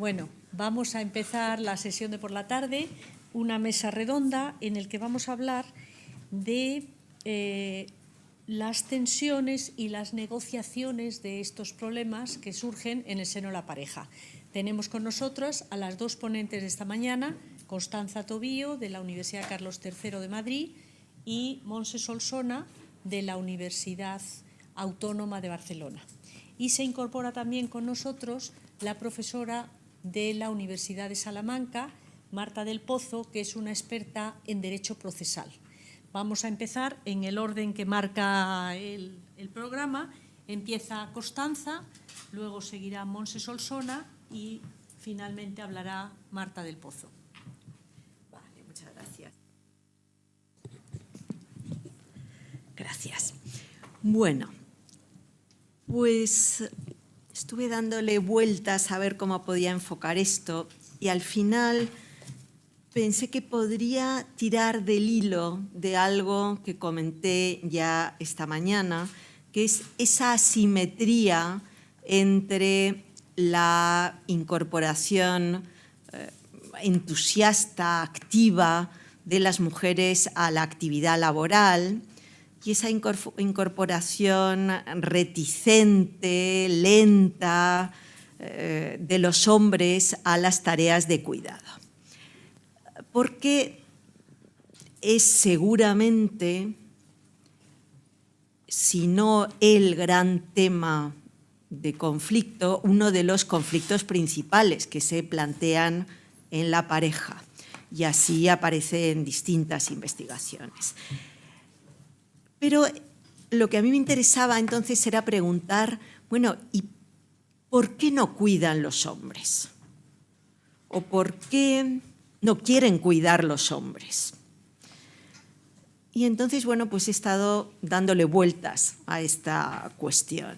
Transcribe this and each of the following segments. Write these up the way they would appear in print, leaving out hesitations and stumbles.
Bueno, vamos a empezar la sesión de por la tarde, una mesa redonda en la que vamos a hablar de las tensiones y las negociaciones de estos problemas que surgen en el seno de la pareja. Tenemos con nosotros a las dos ponentes de esta mañana, Constanza Tobío, de la Universidad Carlos III de Madrid, y Montse Solsona, de la Universidad Autónoma de Barcelona. Y se incorpora también con nosotros la profesora de la Universidad de Salamanca, Marta del Pozo, que es una experta en Derecho Procesal. Vamos a empezar en el orden que marca el programa. Empieza Constanza, luego seguirá Montse Solsona y finalmente hablará Marta del Pozo. Vale, muchas gracias. Gracias. Bueno, pues estuve dándole vueltas a ver cómo podía enfocar esto y al final pensé que podría tirar del hilo de algo que comenté ya esta mañana, que es esa asimetría entre la incorporación entusiasta, activa de las mujeres a la actividad laboral y esa incorporación reticente, lenta de los hombres a las tareas de cuidado. Porque es seguramente, si no el gran tema de conflicto, uno de los conflictos principales que se plantean en la pareja, y así aparece en distintas investigaciones. Pero lo que a mí me interesaba entonces era preguntar, bueno, ¿y por qué no cuidan los hombres? ¿O por qué no quieren cuidar los hombres? Y entonces, bueno, pues he estado dándole vueltas a esta cuestión.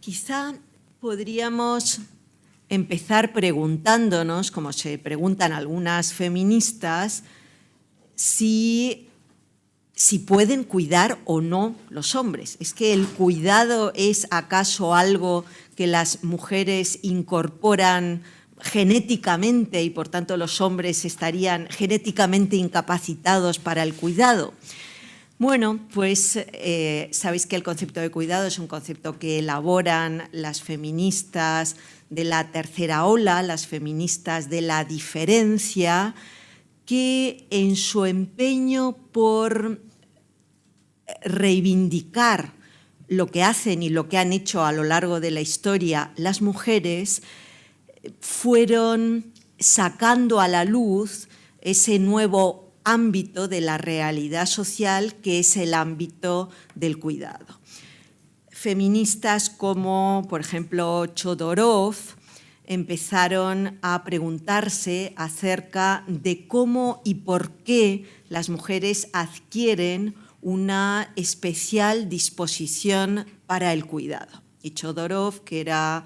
Quizá podríamos empezar preguntándonos, como se preguntan algunas feministas, si pueden cuidar o no los hombres. ¿Es que el cuidado es acaso algo que las mujeres incorporan genéticamente y por tanto los hombres estarían genéticamente incapacitados para el cuidado? Bueno, pues sabéis que el concepto de cuidado es un concepto que elaboran las feministas de la tercera ola, las feministas de la diferencia, que en su empeño por reivindicar lo que hacen y lo que han hecho a lo largo de la historia las mujeres, fueron sacando a la luz ese nuevo ámbito de la realidad social que es el ámbito del cuidado. Feministas como, por ejemplo, Chodorov, empezaron a preguntarse acerca de cómo y por qué las mujeres adquieren una especial disposición para el cuidado. Y Chodorov, que era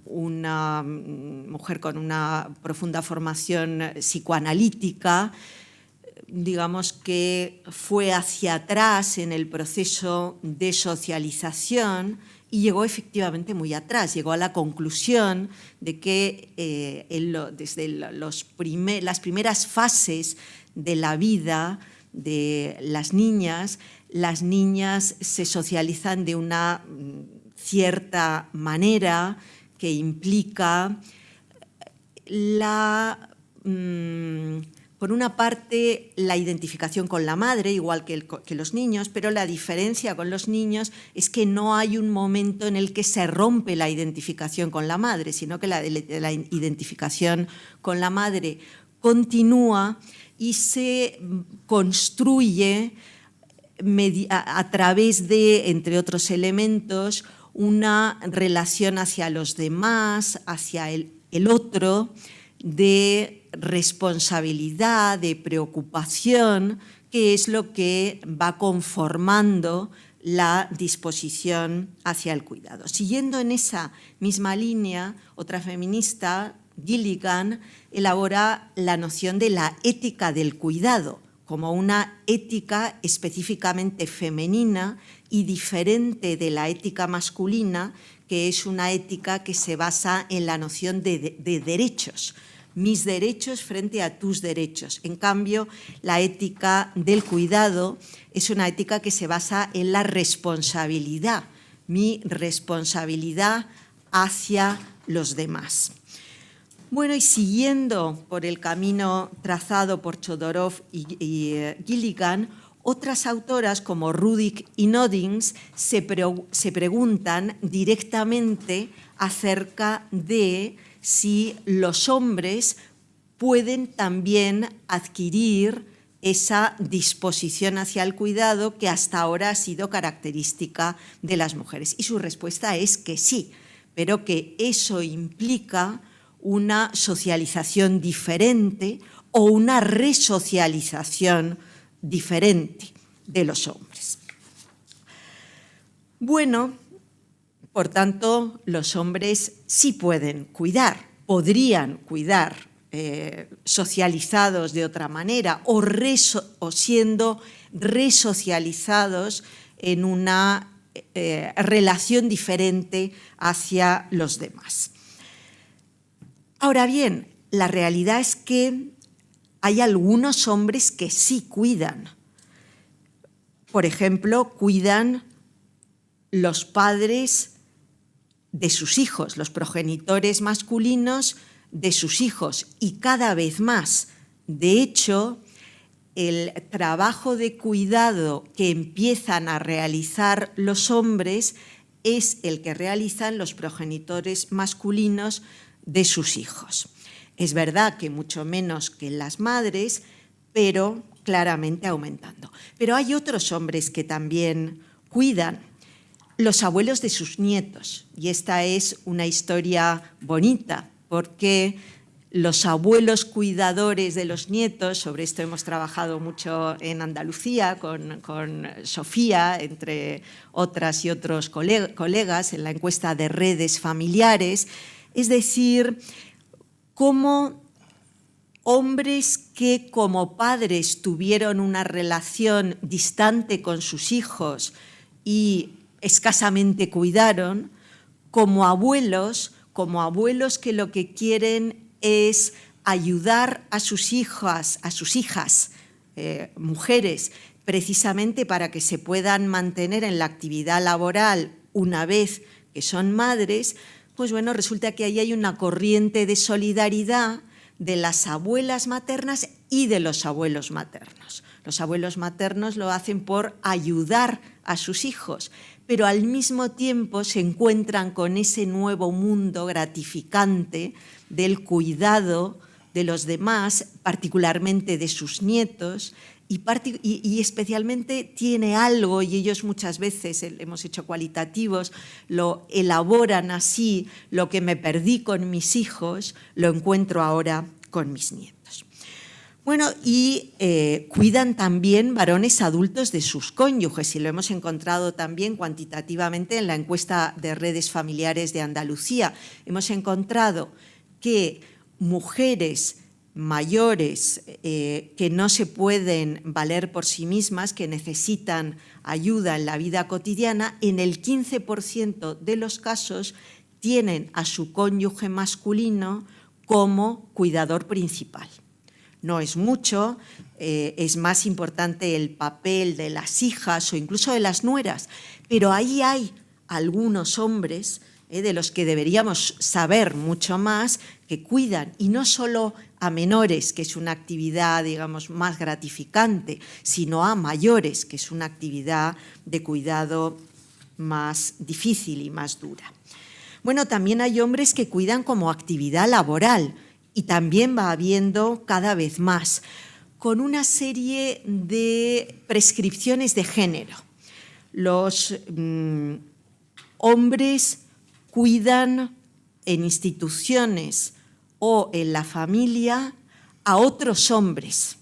una mujer con una profunda formación psicoanalítica, digamos que fue hacia atrás en el proceso de socialización y llegó efectivamente muy atrás, llegó a la conclusión de que desde las primeras fases de la vida de las niñas se socializan de una cierta manera que implica por una parte, la identificación con la madre, igual que los niños, pero la diferencia con los niños es que no hay un momento en el que se rompe la identificación con la madre, sino que la identificación con la madre continúa y se construye a través de, entre otros elementos, una relación hacia los demás, hacia el otro, de responsabilidad, de preocupación, que es lo que va conformando la disposición hacia el cuidado. Siguiendo en esa misma línea, otra feminista, Gilligan, elabora la noción de la ética del cuidado como una ética específicamente femenina y diferente de la ética masculina, que es una ética que se basa en la noción de derechos, mis derechos frente a tus derechos. En cambio, la ética del cuidado es una ética que se basa en la responsabilidad, mi responsabilidad hacia los demás. Bueno, y siguiendo por el camino trazado por Chodorov y Gilligan, otras autoras como Rudik y Noddings se preguntan directamente acerca de si los hombres pueden también adquirir esa disposición hacia el cuidado que hasta ahora ha sido característica de las mujeres. Y su respuesta es que sí, pero que eso implica una socialización diferente o una resocialización diferente de los hombres. Bueno, por tanto, los hombres sí pueden cuidar, podrían cuidar socializados de otra manera o siendo resocializados en una relación diferente hacia los demás. Ahora bien, la realidad es que hay algunos hombres que sí cuidan. Por ejemplo, cuidan los padres de sus hijos, los progenitores masculinos de sus hijos, y cada vez más. De hecho, el trabajo de cuidado que empiezan a realizar los hombres es el que realizan los progenitores masculinos de sus hijos. Es verdad que mucho menos que las madres, pero claramente aumentando. Pero hay otros hombres que también cuidan, los abuelos de sus nietos. Y esta es una historia bonita, porque los abuelos cuidadores de los nietos, sobre esto hemos trabajado mucho en Andalucía con Sofía, entre otras y otros colegas, en la encuesta de redes familiares, es decir, cómo hombres que como padres tuvieron una relación distante con sus hijos y escasamente cuidaron, como abuelos que lo que quieren es ayudar a sus hijas, mujeres, precisamente para que se puedan mantener en la actividad laboral una vez que son madres. Pues bueno, resulta que ahí hay una corriente de solidaridad de las abuelas maternas y de los abuelos maternos. Los abuelos maternos lo hacen por ayudar a sus hijos, pero al mismo tiempo se encuentran con ese nuevo mundo gratificante del cuidado de los demás, particularmente de sus nietos, y especialmente tiene algo, y ellos muchas veces, hemos hecho cualitativos, lo elaboran así: lo que me perdí con mis hijos, lo encuentro ahora con mis nietos. Bueno, y cuidan también varones adultos de sus cónyuges, y lo hemos encontrado también cuantitativamente en la encuesta de redes familiares de Andalucía. Hemos encontrado que mujeres mayores que no se pueden valer por sí mismas, que necesitan ayuda en la vida cotidiana, en el 15% de los casos tienen a su cónyuge masculino como cuidador principal. No es mucho, es más importante el papel de las hijas o incluso de las nueras, pero ahí hay algunos hombres de los que deberíamos saber mucho más, que cuidan, y no solo a menores, que es una actividad, digamos, más gratificante, sino a mayores, que es una actividad de cuidado más difícil y más dura. Bueno, también hay hombres que cuidan como actividad laboral, y también va habiendo cada vez más, con una serie de prescripciones de género. Los hombres cuidan en instituciones o en la familia a otros hombres.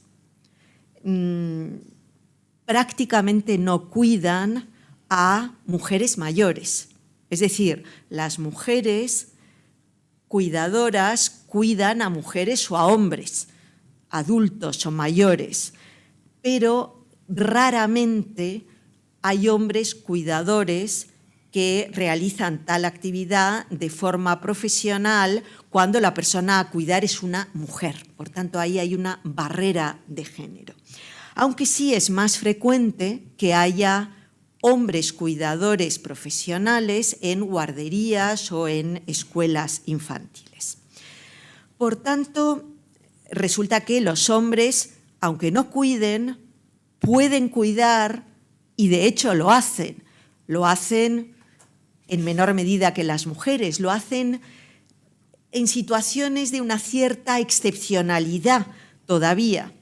Prácticamente no cuidan a mujeres mayores. Es decir, las mujeres cuidadoras cuidan a mujeres o a hombres, adultos o mayores, pero raramente hay hombres cuidadores que realizan tal actividad de forma profesional cuando la persona a cuidar es una mujer. Por tanto, ahí hay una barrera de género. Aunque sí es más frecuente que haya hombres cuidadores profesionales en guarderías o en escuelas infantiles. Por tanto, resulta que los hombres, aunque no cuiden, pueden cuidar y de hecho lo hacen. Lo hacen en menor medida que las mujeres, lo hacen en situaciones de una cierta excepcionalidad todavía.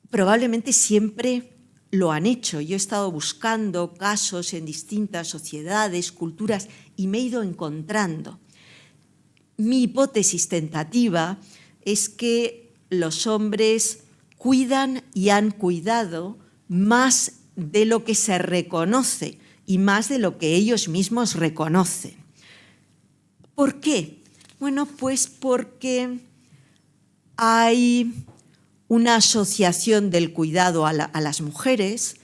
Probablemente siempre lo han hecho. Yo he estado buscando casos en distintas sociedades, culturas, y me he ido encontrando. Mi hipótesis tentativa es que los hombres cuidan y han cuidado más de lo que se reconoce y más de lo que ellos mismos reconocen. ¿Por qué? Bueno, pues porque hay una asociación del cuidado a las mujeres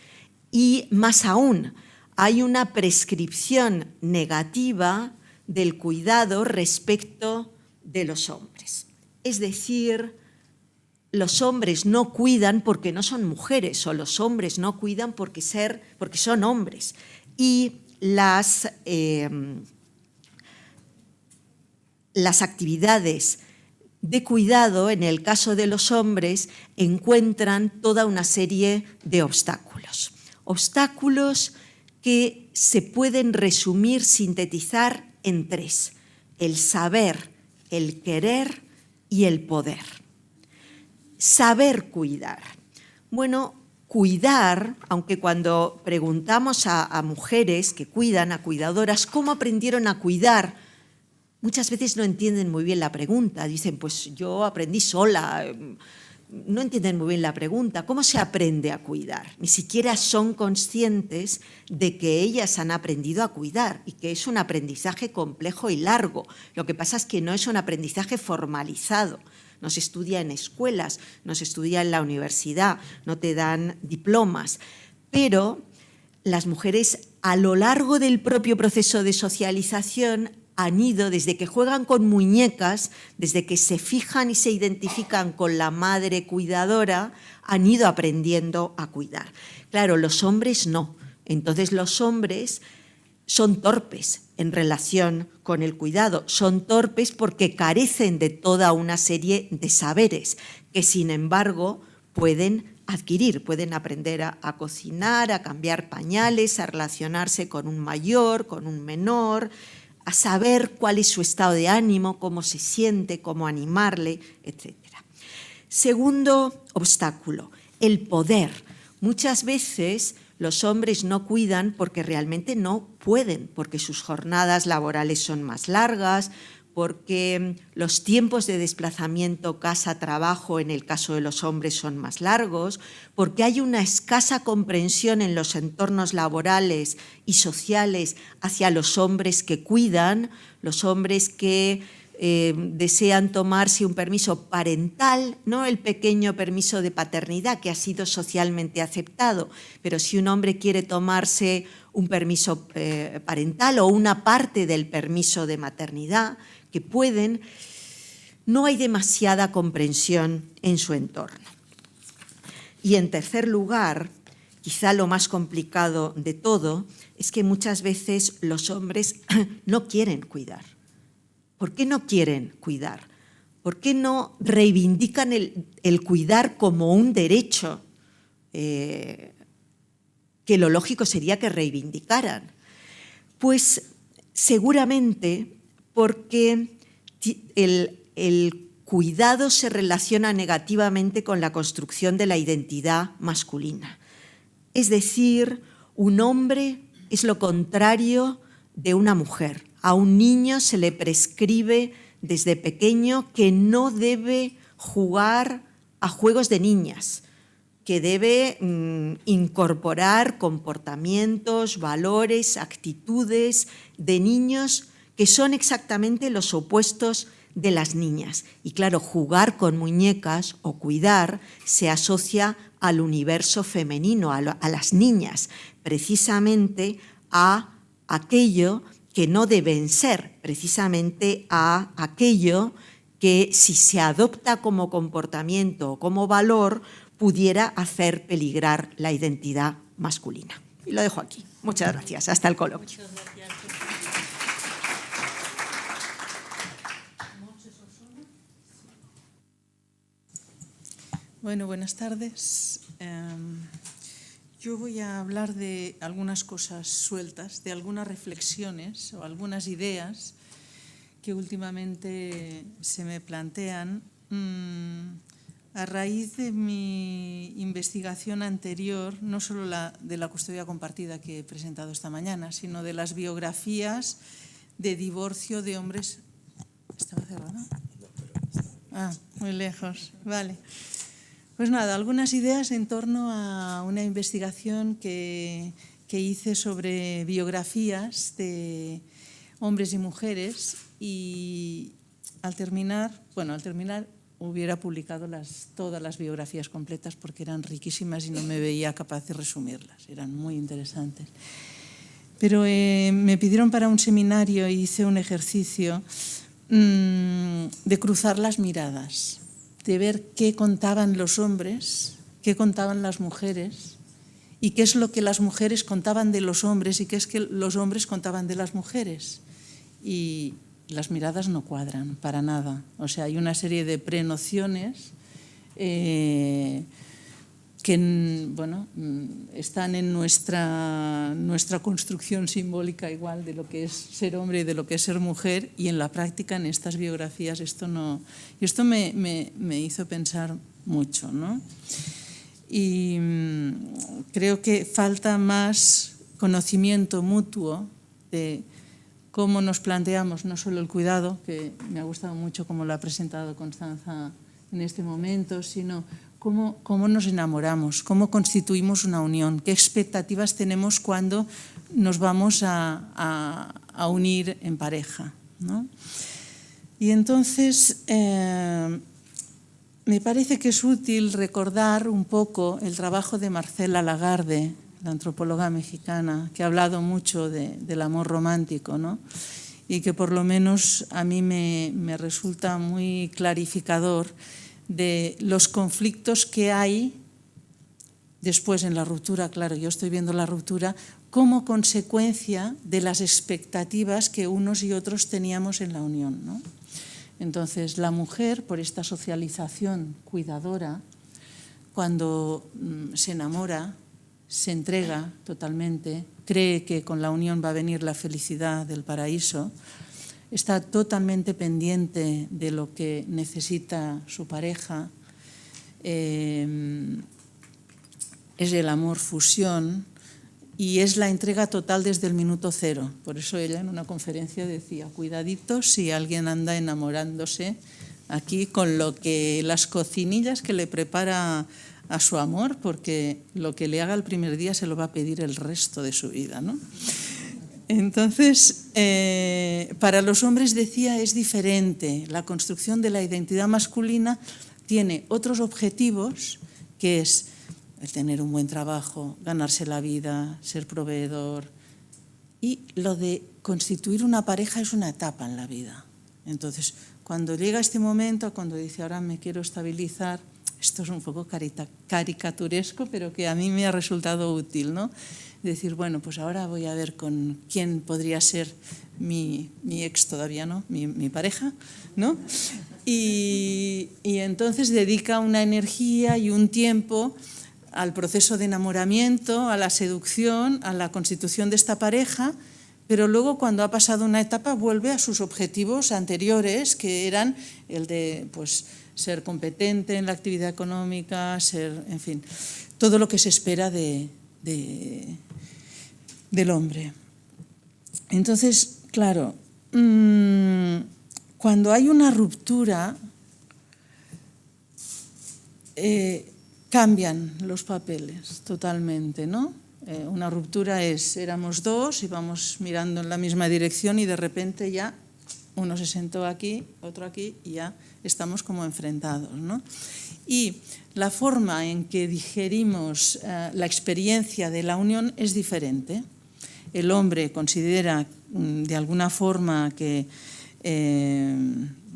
y, más aún, hay una prescripción negativa del cuidado respecto de los hombres. Es decir, los hombres no cuidan porque no son mujeres o los hombres no cuidan porque son hombres. Y las actividades de cuidado, en el caso de los hombres, encuentran toda una serie de obstáculos. Obstáculos que se pueden resumir, sintetizar en tres: el saber, el querer y el poder. Saber cuidar. Bueno, cuidar, aunque cuando preguntamos a mujeres que cuidan, a cuidadoras, ¿cómo aprendieron a cuidar?, muchas veces no entienden muy bien la pregunta. Dicen, pues yo aprendí sola. No entienden muy bien la pregunta. ¿Cómo se aprende a cuidar? Ni siquiera son conscientes de que ellas han aprendido a cuidar y que es un aprendizaje complejo y largo. Lo que pasa es que no es un aprendizaje formalizado. No se estudia en escuelas, no se estudia en la universidad, no te dan diplomas. Pero las mujeres, a lo largo del propio proceso de socialización, han ido, desde que juegan con muñecas, desde que se fijan y se identifican con la madre cuidadora, han ido aprendiendo a cuidar. Claro, los hombres no. Entonces los hombres son torpes en relación con el cuidado. Son torpes porque carecen de toda una serie de saberes que, sin embargo, pueden adquirir, pueden aprender a cocinar, a cambiar pañales, a relacionarse con un mayor, con un menor, a saber cuál es su estado de ánimo, cómo se siente, cómo animarle, etc. Segundo obstáculo, el poder. Muchas veces los hombres no cuidan porque realmente no pueden, porque sus jornadas laborales son más largas, porque los tiempos de desplazamiento casa-trabajo en el caso de los hombres son más largos, porque hay una escasa comprensión en los entornos laborales y sociales hacia los hombres que cuidan, los hombres que desean tomarse un permiso parental, no el pequeño permiso de paternidad que ha sido socialmente aceptado, pero si un hombre quiere tomarse un permiso parental o una parte del permiso de maternidad, que pueden, no hay demasiada comprensión en su entorno. Y en tercer lugar, quizá lo más complicado de todo, es que muchas veces los hombres no quieren cuidar. ¿Por qué no quieren cuidar? ¿Por qué no reivindican el cuidar como un derecho que lo lógico sería que reivindicaran? Pues seguramente porque el cuidado se relaciona negativamente con la construcción de la identidad masculina. Es decir, un hombre es lo contrario de una mujer. A un niño se le prescribe desde pequeño que no debe jugar a juegos de niñas, que debe incorporar comportamientos, valores, actitudes de niños que son exactamente los opuestos de las niñas. Y claro, jugar con muñecas o cuidar se asocia al universo femenino, a las niñas, precisamente a aquello que no deben ser, precisamente a aquello que, si se adopta como comportamiento o como valor, pudiera hacer peligrar la identidad masculina. Y lo dejo aquí. Muchas gracias. Hasta el coloquio. Bueno, buenas tardes. Yo voy a hablar de algunas cosas sueltas, de algunas reflexiones o algunas ideas que últimamente se me plantean a raíz de mi investigación anterior, no solo de la custodia compartida que he presentado esta mañana, sino de las biografías de divorcio de hombres. ¿Estaba cerrado? Ah, muy lejos. Vale. Pues nada, algunas ideas en torno a una investigación que hice sobre biografías de hombres y mujeres, y al terminar hubiera publicado todas las biografías completas porque eran riquísimas y no me veía capaz de resumirlas, eran muy interesantes. Pero me pidieron para un seminario y hice un ejercicio de cruzar las miradas, de ver qué contaban los hombres, qué contaban las mujeres y qué es lo que las mujeres contaban de los hombres y qué es que los hombres contaban de las mujeres. Y las miradas no cuadran para nada. O sea, hay una serie de prenociones que están en nuestra construcción simbólica igual de lo que es ser hombre y de lo que es ser mujer, y en la práctica, en estas biografías, esto no. Y esto me hizo pensar mucho, ¿no? Y creo que falta más conocimiento mutuo de cómo nos planteamos no solo el cuidado, que me ha gustado mucho cómo lo ha presentado Constanza en este momento, sino cómo nos enamoramos, cómo constituimos una unión, qué expectativas tenemos cuando nos vamos a unir en pareja, ¿no? Y entonces me parece que es útil recordar un poco el trabajo de Marcela Lagarde, la antropóloga mexicana, que ha hablado mucho del amor romántico, ¿no? Y que por lo menos a mí me resulta muy clarificador de los conflictos que hay después en la ruptura. Claro, yo estoy viendo la ruptura como consecuencia de las expectativas que unos y otros teníamos en la unión, ¿no? Entonces, la mujer, por esta socialización cuidadora, cuando se enamora, se entrega totalmente, cree que con la unión va a venir la felicidad del paraíso, está totalmente pendiente de lo que necesita su pareja, es el amor fusión y es la entrega total desde el minuto cero. Por eso ella en una conferencia decía, cuidadito si alguien anda enamorándose aquí con las cocinillas que le prepara a su amor, porque lo que le haga el primer día se lo va a pedir el resto de su vida, ¿no? Entonces, para los hombres, decía, es diferente. La construcción de la identidad masculina tiene otros objetivos, que es el tener un buen trabajo, ganarse la vida, ser proveedor. Y lo de constituir una pareja es una etapa en la vida. Entonces, cuando llega este momento, cuando dice, ahora me quiero estabilizar, esto es un poco caricaturesco, pero que a mí me ha resultado útil, ¿no? Decir, bueno, pues ahora voy a ver con quién podría ser mi ex todavía, ¿no? Mi pareja, ¿no? Y entonces dedica una energía y un tiempo al proceso de enamoramiento, a la seducción, a la constitución de esta pareja, pero luego cuando ha pasado una etapa vuelve a sus objetivos anteriores, que eran el de, pues, ser competente en la actividad económica, en fin, todo lo que se espera del hombre. Entonces, claro, cuando hay una ruptura, cambian los papeles totalmente, ¿no? Una ruptura éramos dos, íbamos mirando en la misma dirección y de repente ya uno se sentó aquí, otro aquí, y ya estamos como enfrentados, ¿no? Y la forma en que digerimos la experiencia de la unión es diferente. El hombre considera de alguna forma que,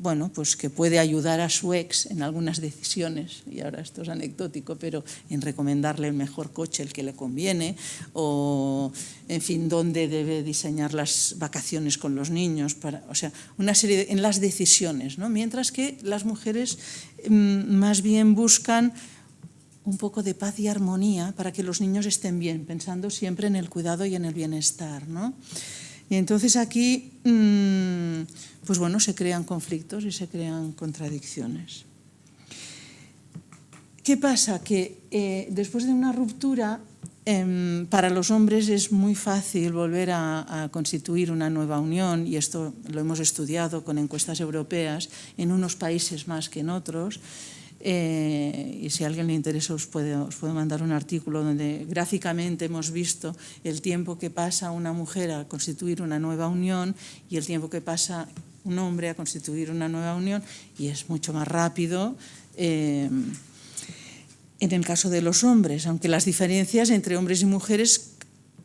bueno, pues que puede ayudar a su ex en algunas decisiones, y ahora esto es anecdótico, pero en recomendarle el mejor coche, el que le conviene, o, en fin, dónde debe diseñar las vacaciones con los niños, o sea, una serie en las decisiones, ¿no? Mientras que las mujeres más bien buscan un poco de paz y armonía para que los niños estén bien, pensando siempre en el cuidado y en el bienestar, ¿no? Y entonces aquí, pues bueno, se crean conflictos y se crean contradicciones. ¿Qué pasa? Que después de una ruptura, para los hombres es muy fácil volver a constituir una nueva unión, y esto lo hemos estudiado con encuestas europeas, en unos países más que en otros. Y si a alguien le interesa os puedo mandar un artículo donde gráficamente hemos visto el tiempo que pasa una mujer a constituir una nueva unión y el tiempo que pasa un hombre a constituir una nueva unión, y es mucho más rápido en el caso de los hombres, aunque las diferencias entre hombres y mujeres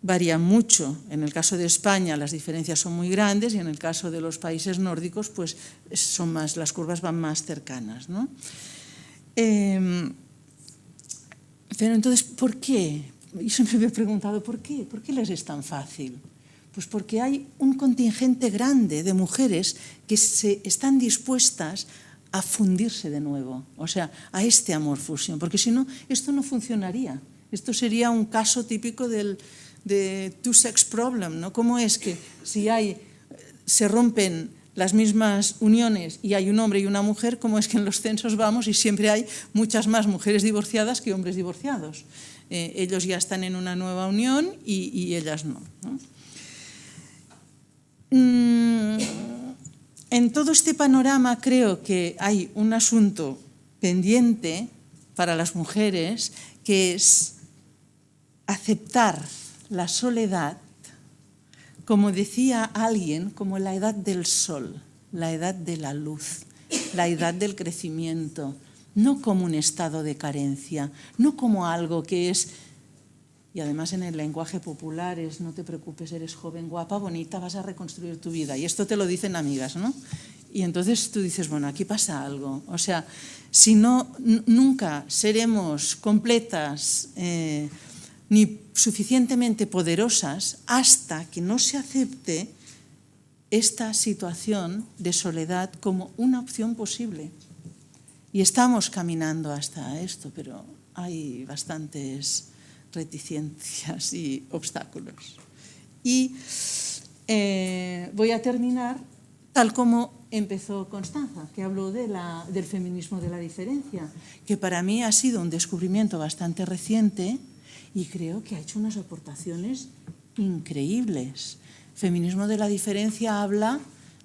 varían mucho. En el caso de España las diferencias son muy grandes, y en el caso de los países nórdicos pues son más, las curvas van más cercanas, ¿no? Pero entonces, ¿por qué? Yo siempre me he preguntado, ¿por qué? ¿Por qué les es tan fácil? Pues porque hay un contingente grande de mujeres que están dispuestas a fundirse de nuevo, o sea, a este amor fusión, porque si no, esto no funcionaría. Esto sería un caso típico de two-sex problem, ¿no? ¿Cómo es que si se rompen las mismas uniones y hay un hombre y una mujer, cómo es que en los censos vamos y siempre hay muchas más mujeres divorciadas que hombres divorciados? Ellos ya están en una nueva unión y ellas no, ¿no? En todo este panorama creo que hay un asunto pendiente para las mujeres, que es aceptar la soledad, como decía alguien, como la edad del sol, la edad de la luz, la edad del crecimiento, no como un estado de carencia, no como algo que es, y además en el lenguaje popular es: no te preocupes, eres joven, guapa, bonita, vas a reconstruir tu vida. Y esto te lo dicen amigas, ¿no? Y entonces tú dices, bueno, aquí pasa algo. O sea, si no, nunca seremos completas ni suficientemente poderosas hasta que no se acepte esta situación de soledad como una opción posible. Y estamos caminando hasta esto, pero hay bastantes reticencias y obstáculos. Y voy a terminar tal como empezó Constanza, que habló del feminismo de la diferencia, que para mí ha sido un descubrimiento bastante reciente y creo que ha hecho unas aportaciones increíbles. El feminismo de la diferencia habla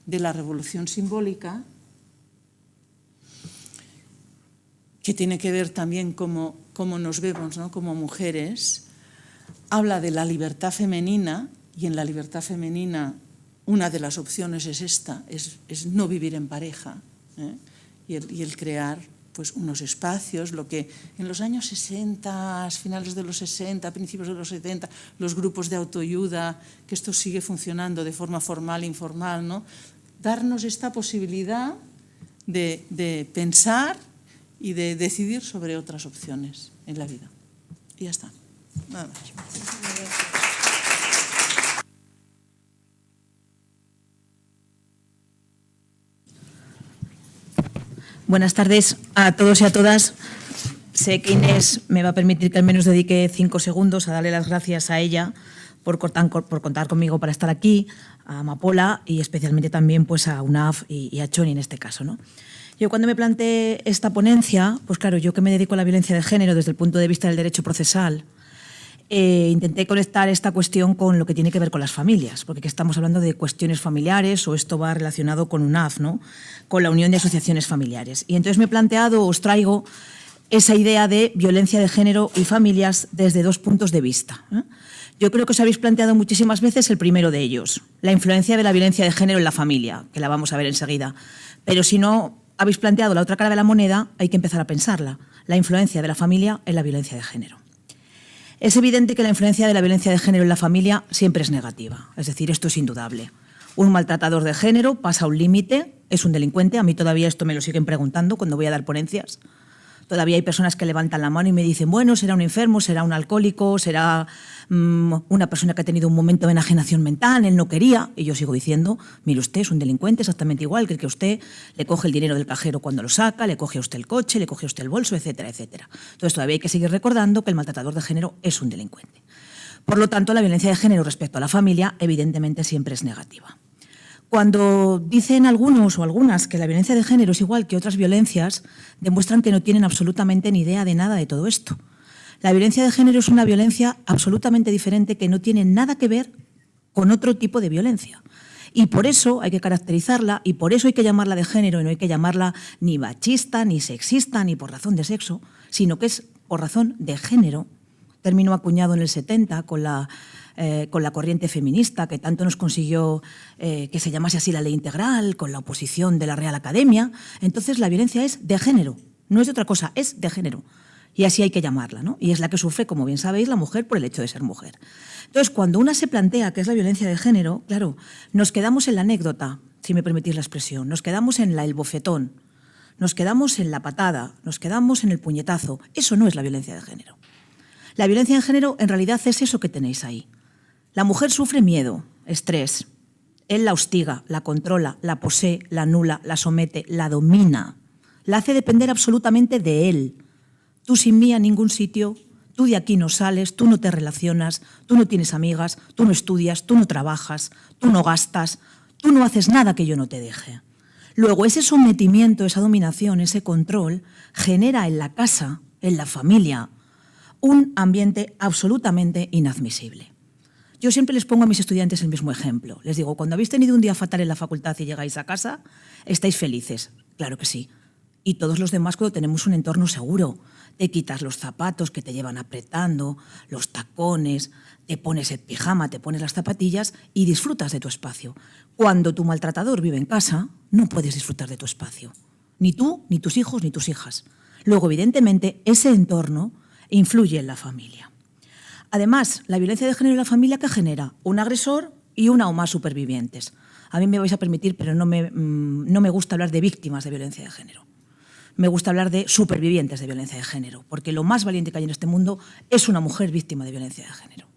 de la revolución simbólica, que tiene que ver también cómo nos vemos, ¿no?, como mujeres. Habla de la libertad femenina, y en la libertad femenina una de las opciones es esta, es no vivir en pareja, y el crear pues unos espacios, lo que en los años 60, finales de los 60, principios de los 70, los grupos de autoayuda, que esto sigue funcionando de forma formal e informal, ¿no? Darnos esta posibilidad de pensar y de decidir sobre otras opciones en la vida. Y ya está. Nada más. Buenas tardes a todos y a todas. Sé que Inés me va a permitir que al menos dedique 5 segundos a darle las gracias a ella por contar conmigo para estar aquí, a Amapola y especialmente también pues a UNAF y a Choni en este caso, ¿no? Yo cuando me planteé esta ponencia, pues claro, yo que me dedico a la violencia de género desde el punto de vista del derecho procesal, intenté conectar esta cuestión con lo que tiene que ver con las familias, porque aquí estamos hablando de cuestiones familiares o esto va relacionado con UNAF, ¿no?, con la Unión de Asociaciones Familiares. Y entonces me he planteado, os traigo esa idea de violencia de género y familias desde 2 puntos de vista. Yo creo que os habéis planteado muchísimas veces el primero de ellos, la influencia de la violencia de género en la familia, que la vamos a ver enseguida. Pero si no habéis planteado la otra cara de la moneda, hay que empezar a pensarla, la influencia de la familia en la violencia de género. Es evidente que la influencia de la violencia de género en la familia siempre es negativa, es decir, esto es indudable. Un maltratador de género pasa un límite, es un delincuente, a mí todavía esto me lo siguen preguntando cuando voy a dar ponencias. Todavía hay personas que levantan la mano y me dicen, bueno, será un enfermo, será un alcohólico, será una persona que ha tenido un momento de enajenación mental, él no quería. Y yo sigo diciendo, mire usted, es un delincuente exactamente igual que el que usted le coge el dinero del cajero cuando lo saca, le coge a usted el coche, le coge a usted el bolso, etcétera, etcétera. Entonces todavía hay que seguir recordando que el maltratador de género es un delincuente. Por lo tanto, la violencia de género respecto a la familia evidentemente siempre es negativa. Cuando dicen algunos o algunas que la violencia de género es igual que otras violencias, demuestran que no tienen absolutamente ni idea de nada de todo esto. La violencia de género es una violencia absolutamente diferente que no tiene nada que ver con otro tipo de violencia. Y por eso hay que caracterizarla y por eso hay que llamarla de género y no hay que llamarla ni machista, ni sexista, ni por razón de sexo, sino que es por razón de género, término acuñado en el 70 con la corriente feminista que tanto nos consiguió que se llamase así la ley integral, con la oposición de la Real Academia. Entonces la violencia es de género, no es de otra cosa, es de género. Y así hay que llamarla, ¿no? Y es la que sufre, como bien sabéis, la mujer por el hecho de ser mujer. Entonces, cuando una se plantea qué es la violencia de género, claro, nos quedamos en la anécdota, si me permitís la expresión, nos quedamos en el bofetón, nos quedamos en la patada, nos quedamos en el puñetazo. Eso no es la violencia de género. La violencia de género en realidad es eso que tenéis ahí. La mujer sufre miedo, estrés. Él la hostiga, la controla, la posee, la anula, la somete, la domina. La hace depender absolutamente de él. Tú sin mí a ningún sitio, tú de aquí no sales, tú no te relacionas, tú no tienes amigas, tú no estudias, tú no trabajas, tú no gastas, tú no haces nada que yo no te deje. Luego, ese sometimiento, esa dominación, ese control, genera en la casa, en la familia, un ambiente absolutamente inadmisible. Yo siempre les pongo a mis estudiantes el mismo ejemplo. Les digo, cuando habéis tenido un día fatal en la facultad y llegáis a casa, ¿estáis felices? Claro que sí. Y todos los demás cuando tenemos un entorno seguro. Te quitas los zapatos que te llevan apretando, los tacones, te pones el pijama, te pones las zapatillas y disfrutas de tu espacio. Cuando tu maltratador vive en casa, no puedes disfrutar de tu espacio. Ni tú, ni tus hijos, ni tus hijas. Luego, evidentemente, ese entorno influye en la familia. Además, la violencia de género en la familia, ¿qué genera? Un agresor y una o más supervivientes. A mí me vais a permitir, pero no me gusta hablar de víctimas de violencia de género. Me gusta hablar de supervivientes de violencia de género, porque lo más valiente que hay en este mundo es una mujer víctima de violencia de género.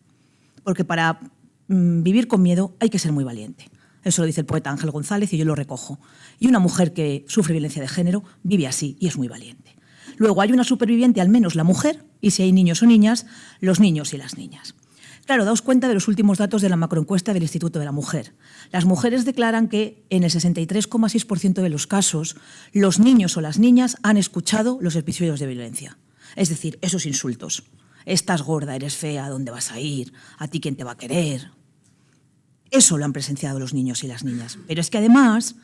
Porque para vivir con miedo hay que ser muy valiente. Eso lo dice el poeta Ángel González y yo lo recojo. Y una mujer que sufre violencia de género vive así y es muy valiente. Luego hay una superviviente, al menos la mujer, y si hay niños o niñas, los niños y las niñas. Claro, daos cuenta de los últimos datos de la macroencuesta del Instituto de la Mujer. Las mujeres declaran que en el 63,6% de los casos los niños o las niñas han escuchado los episodios de violencia. Es decir, esos insultos. Estás gorda, eres fea, ¿dónde vas a ir? ¿A ti quién te va a querer? Eso lo han presenciado los niños y las niñas. Pero es que además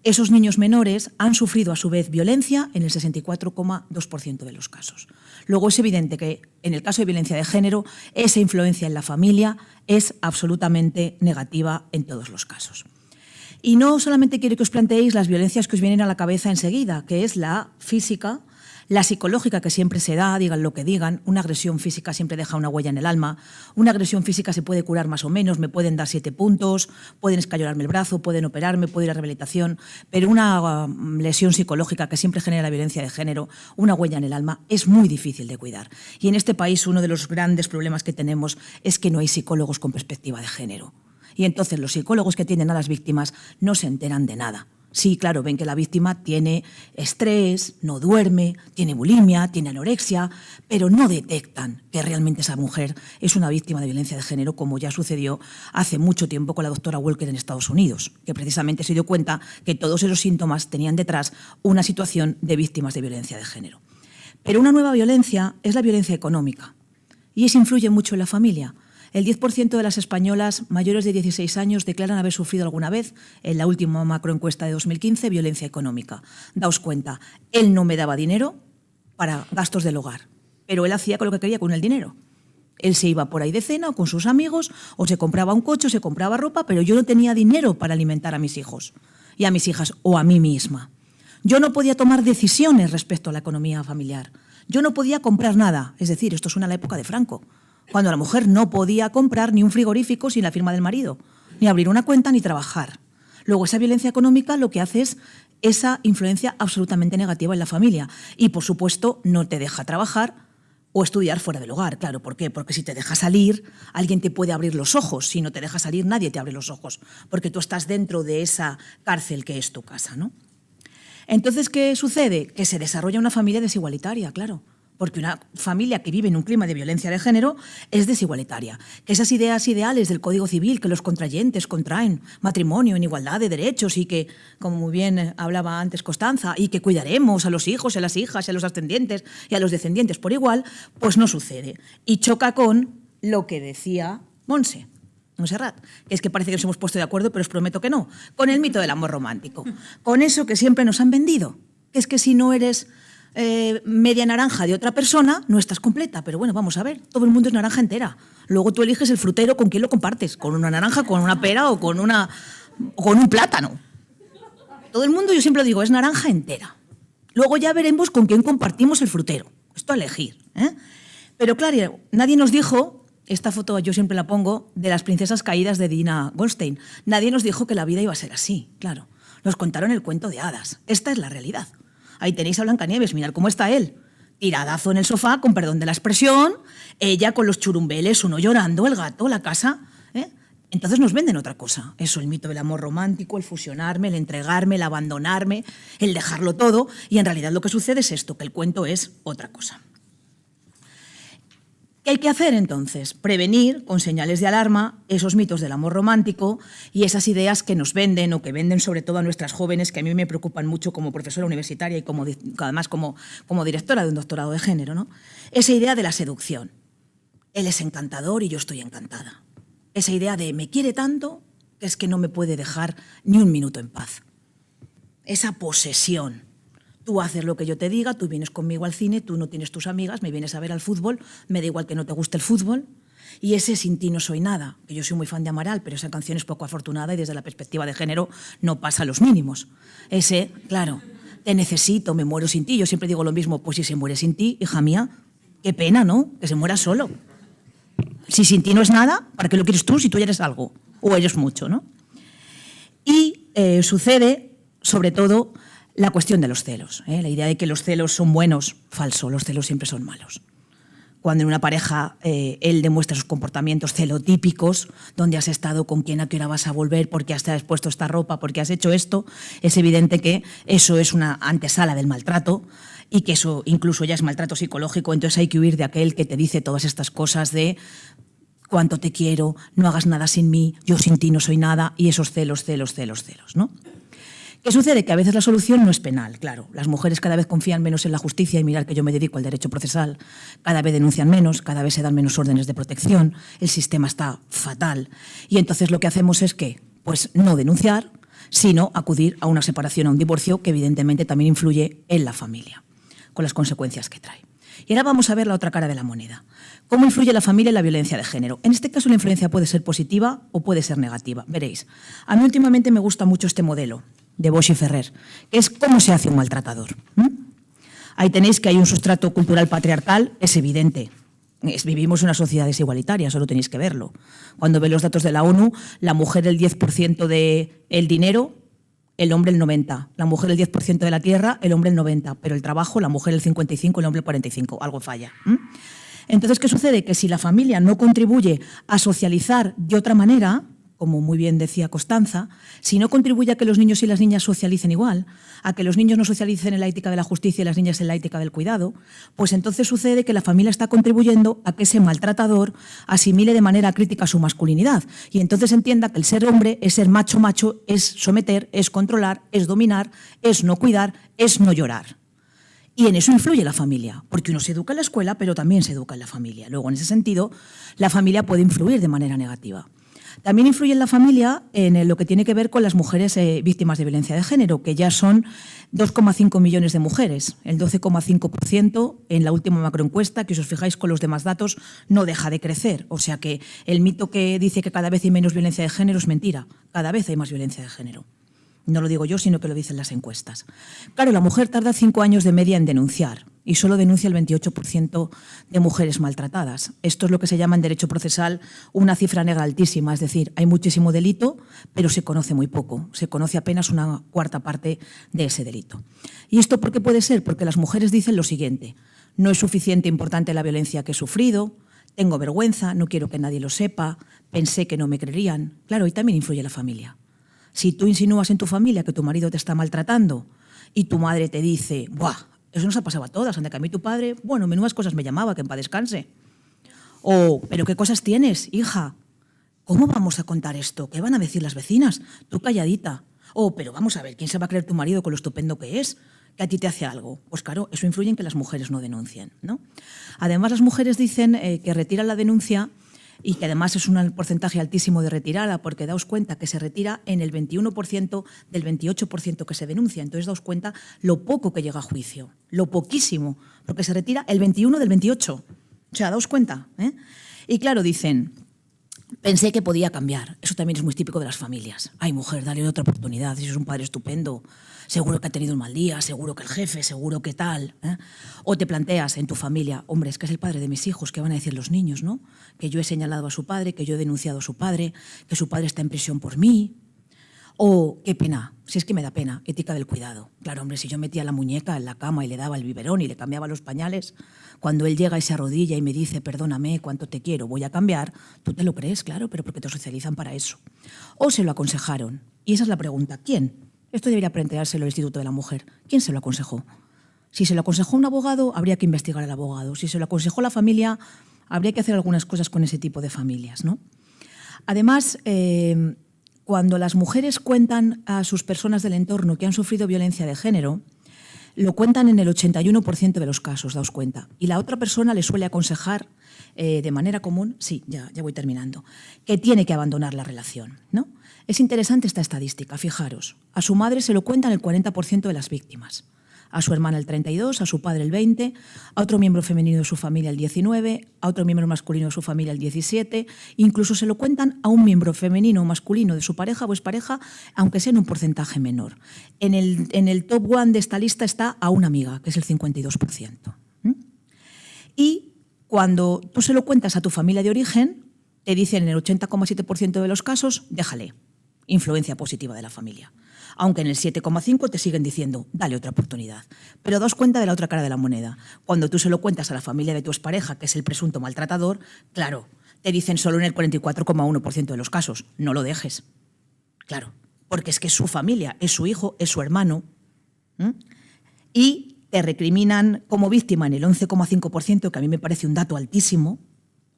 esos niños menores han sufrido a su vez violencia en el 64,2% de los casos. Luego es evidente que en el caso de violencia de género esa influencia en la familia es absolutamente negativa en todos los casos. Y no solamente quiero que os planteéis las violencias que os vienen a la cabeza enseguida, que es la física, la psicológica que siempre se da, digan lo que digan, una agresión física siempre deja una huella en el alma, una agresión física se puede curar más o menos, me pueden dar 7 puntos, pueden escayolarme el brazo, pueden operarme, puedo ir a rehabilitación, pero una lesión psicológica que siempre genera la violencia de género, una huella en el alma, es muy difícil de cuidar. Y en este país uno de los grandes problemas que tenemos es que no hay psicólogos con perspectiva de género. Y entonces los psicólogos que atienden a las víctimas no se enteran de nada. Sí, claro, ven que la víctima tiene estrés, no duerme, tiene bulimia, tiene anorexia, pero no detectan que realmente esa mujer es una víctima de violencia de género, como ya sucedió hace mucho tiempo con la doctora Walker en Estados Unidos, que precisamente se dio cuenta que todos esos síntomas tenían detrás una situación de víctimas de violencia de género. Pero una nueva violencia es la violencia económica, y eso influye mucho en la familia. El 10% de las españolas mayores de 16 años declaran haber sufrido alguna vez, en la última macroencuesta de 2015, violencia económica. Daos cuenta, él no me daba dinero para gastos del hogar, pero él hacía con lo que quería con el dinero. Él se iba por ahí de cena o con sus amigos, o se compraba un coche, o se compraba ropa, pero yo no tenía dinero para alimentar a mis hijos y a mis hijas o a mí misma. Yo no podía tomar decisiones respecto a la economía familiar. Yo no podía comprar nada. Es decir, esto suena a la época de Franco, cuando la mujer no podía comprar ni un frigorífico sin la firma del marido, ni abrir una cuenta, ni trabajar. Luego, esa violencia económica lo que hace es esa influencia absolutamente negativa en la familia. Y, por supuesto, no te deja trabajar o estudiar fuera del hogar. Claro, ¿por qué? Porque si te deja salir, alguien te puede abrir los ojos. Si no te deja salir, nadie te abre los ojos, porque tú estás dentro de esa cárcel que es tu casa, ¿no? Entonces, ¿qué sucede? Que se desarrolla una familia desigualitaria, claro. Porque una familia que vive en un clima de violencia de género es desigualitaria. Que esas ideas ideales del Código Civil, que los contrayentes contraen matrimonio en igualdad de derechos y que, como muy bien hablaba antes Constanza, y que cuidaremos a los hijos, a las hijas, a los ascendientes y a los descendientes por igual, pues no sucede. Y choca con lo que decía Montserrat, que es que parece que nos hemos puesto de acuerdo, pero os prometo que no, con el mito del amor romántico. Con eso que siempre nos han vendido, que es que si no eres media naranja de otra persona, no estás completa. Pero bueno, vamos a ver, todo el mundo es naranja entera. Luego tú eliges el frutero con quién lo compartes, con una naranja, con una pera o con un plátano. Todo el mundo, yo siempre lo digo, es naranja entera. Luego ya veremos con quién compartimos el frutero. Esto a elegir, ¿eh? Pero claro, nadie nos dijo, esta foto yo siempre la pongo, de las princesas caídas de Dina Goldstein. Nadie nos dijo que la vida iba a ser así, claro. Nos contaron el cuento de hadas. Esta es la realidad. Ahí tenéis a Blancanieves, mirad cómo está él. Tiradazo en el sofá, con perdón de la expresión, ella con los churumbeles, uno llorando, el gato, la casa. ¿Eh? Entonces nos venden otra cosa. Eso, el mito del amor romántico, el fusionarme, el entregarme, el abandonarme, el dejarlo todo. Y en realidad lo que sucede es esto, que el cuento es otra cosa. ¿Qué hay que hacer entonces? Prevenir con señales de alarma esos mitos del amor romántico y esas ideas que nos venden o que venden sobre todo a nuestras jóvenes, que a mí me preocupan mucho como profesora universitaria y además como directora de un doctorado de género, ¿no? Esa idea de la seducción. Él es encantador y yo estoy encantada. Esa idea de me quiere tanto que es que no me puede dejar ni un minuto en paz. Esa posesión. Tú haces lo que yo te diga, tú vienes conmigo al cine, tú no tienes tus amigas, me vienes a ver al fútbol, me da igual que no te guste el fútbol. Y ese Sin ti no soy nada, que yo soy muy fan de Amaral, pero esa canción es poco afortunada y desde la perspectiva de género no pasa los mínimos. Ese, claro, te necesito, me muero sin ti. Yo siempre digo lo mismo, pues si se muere sin ti, hija mía, qué pena, ¿no? Que se muera solo. Si sin ti no es nada, ¿para qué lo quieres tú si tú ya eres algo? O eres mucho, ¿no? Y sucede, sobre todo, la cuestión de los celos, ¿eh? La idea de que los celos son buenos, falso, los celos siempre son malos. Cuando en una pareja él demuestra sus comportamientos celotípicos, donde has estado, con quién, a qué hora vas a volver, por qué has puesto esta ropa, por qué has hecho esto, es evidente que eso es una antesala del maltrato y que eso incluso ya es maltrato psicológico, entonces hay que huir de aquel que te dice todas estas cosas de cuánto te quiero, no hagas nada sin mí, yo sin ti no soy nada, y esos celos, ¿no? ¿Qué sucede? Que a veces la solución no es penal, claro. Las mujeres cada vez confían menos en la justicia y mirar que yo me dedico al derecho procesal. Cada vez denuncian menos, cada vez se dan menos órdenes de protección, el sistema está fatal. Y entonces lo que hacemos es que, pues no denunciar, sino acudir a una separación, a un divorcio, que evidentemente también influye en la familia, con las consecuencias que trae. Y ahora vamos a ver la otra cara de la moneda. ¿Cómo influye la familia en la violencia de género? En este caso la influencia puede ser positiva o puede ser negativa. Veréis, a mí últimamente me gusta mucho este modelo de Bosch y Ferrer, que es cómo se hace un maltratador. Ahí tenéis que hay un sustrato cultural patriarcal, es evidente. Vivimos en una sociedad desigualitaria, solo tenéis que verlo. Cuando ven los datos de la ONU, la mujer el 10% del dinero, el hombre el 90%. La mujer el 10% de la tierra, el hombre el 90%. Pero el trabajo, la mujer el 55%, el hombre el 45%. Algo falla. Entonces, ¿qué sucede? Que si la familia no contribuye a socializar de otra manera, como muy bien decía Constanza, si no contribuye a que los niños y las niñas socialicen igual, a que los niños no socialicen en la ética de la justicia y las niñas en la ética del cuidado, pues entonces sucede que la familia está contribuyendo a que ese maltratador asimile de manera crítica su masculinidad y entonces entienda que el ser hombre es ser macho, es someter, es controlar, es dominar, es no cuidar, es no llorar. Y en eso influye la familia, porque uno se educa en la escuela, pero también se educa en la familia. Luego, en ese sentido, la familia puede influir de manera negativa. También influye en la familia en lo que tiene que ver con las mujeres víctimas de violencia de género, que ya son 2,5 millones de mujeres, el 12,5% en la última macroencuesta, que si os fijáis con los demás datos no deja de crecer. O sea que el mito que dice que cada vez hay menos violencia de género es mentira, cada vez hay más violencia de género. No lo digo yo, sino que lo dicen las encuestas. Claro, la mujer tarda 5 años de media en denunciar y solo denuncia el 28% de mujeres maltratadas. Esto es lo que se llama en derecho procesal una cifra negra altísima, es decir, hay muchísimo delito, pero se conoce muy poco. Se conoce apenas una cuarta parte de ese delito. ¿Y esto por qué puede ser? Porque las mujeres dicen lo siguiente: no es suficiente importante la violencia que he sufrido, tengo vergüenza, no quiero que nadie lo sepa, pensé que no me creerían. Claro, y también influye la familia. Si tú insinúas en tu familia que tu marido te está maltratando y tu madre te dice, ¡buah! Eso nos ha pasado a todas, anda que a mí tu padre, bueno, menudas cosas me llamaba, que en paz descanse. O, ¿pero qué cosas tienes, hija? ¿Cómo vamos a contar esto? ¿Qué van a decir las vecinas? Tú calladita. O, pero vamos a ver, ¿quién se va a creer tu marido con lo estupendo que es? Que a ti te hace algo. Pues claro, eso influye en que las mujeres no denuncien, ¿no? Además, las mujeres dicen que retiran la denuncia y que además es un porcentaje altísimo de retirada, porque daos cuenta que se retira en el 21% del 28% que se denuncia. Entonces daos cuenta lo poco que llega a juicio, lo poquísimo, porque se retira el 21 del 28. O sea, daos cuenta, ¿eh? Y claro, dicen, pensé que podía cambiar. Eso también es muy típico de las familias. Ay, mujer, dale otra oportunidad, si es un padre estupendo. Seguro que ha tenido un mal día, seguro que el jefe, seguro que tal, ¿eh? O te planteas en tu familia, hombre, es que es el padre de mis hijos, ¿qué van a decir los niños, no? Que yo he señalado a su padre, que yo he denunciado a su padre, que su padre está en prisión por mí. O, qué pena, si es que me da pena, ética del cuidado. Claro, hombre, si yo metía la muñeca en la cama y le daba el biberón y le cambiaba los pañales, cuando él llega y se arrodilla y me dice, perdóname, cuánto te quiero, voy a cambiar, tú te lo crees, claro, pero porque te socializan para eso. O se lo aconsejaron. Y esa es la pregunta, ¿quién? Esto debería planteárselo el Instituto de la Mujer. ¿Quién se lo aconsejó? Si se lo aconsejó un abogado, habría que investigar al abogado. Si se lo aconsejó la familia, habría que hacer algunas cosas con ese tipo de familias, ¿no? Además, cuando las mujeres cuentan a sus personas del entorno que han sufrido violencia de género, lo cuentan en el 81% de los casos, daos cuenta. Y la otra persona le suele aconsejar de manera común, sí, ya voy terminando, que tiene que abandonar la relación, ¿no? Es interesante esta estadística, fijaros. A su madre se lo cuentan el 40% de las víctimas, a su hermana el 32%, a su padre el 20%, a otro miembro femenino de su familia el 19%, a otro miembro masculino de su familia el 17%, incluso se lo cuentan a un miembro femenino o masculino de su pareja o expareja, aunque sea en un porcentaje menor. En el top one de esta lista está a una amiga, que es el 52%. Y cuando tú se lo cuentas a tu familia de origen, te dicen en el 80,7% de los casos, déjale, influencia positiva de la familia. Aunque en el 7,5% te siguen diciendo, dale otra oportunidad. Pero daos cuenta de la otra cara de la moneda. Cuando tú se lo cuentas a la familia de tu expareja, que es el presunto maltratador, claro, te dicen solo en el 44,1% de los casos, no lo dejes. Claro, porque es que es su familia, es su hijo, es su hermano. Y te recriminan como víctima en el 11,5%, que a mí me parece un dato altísimo,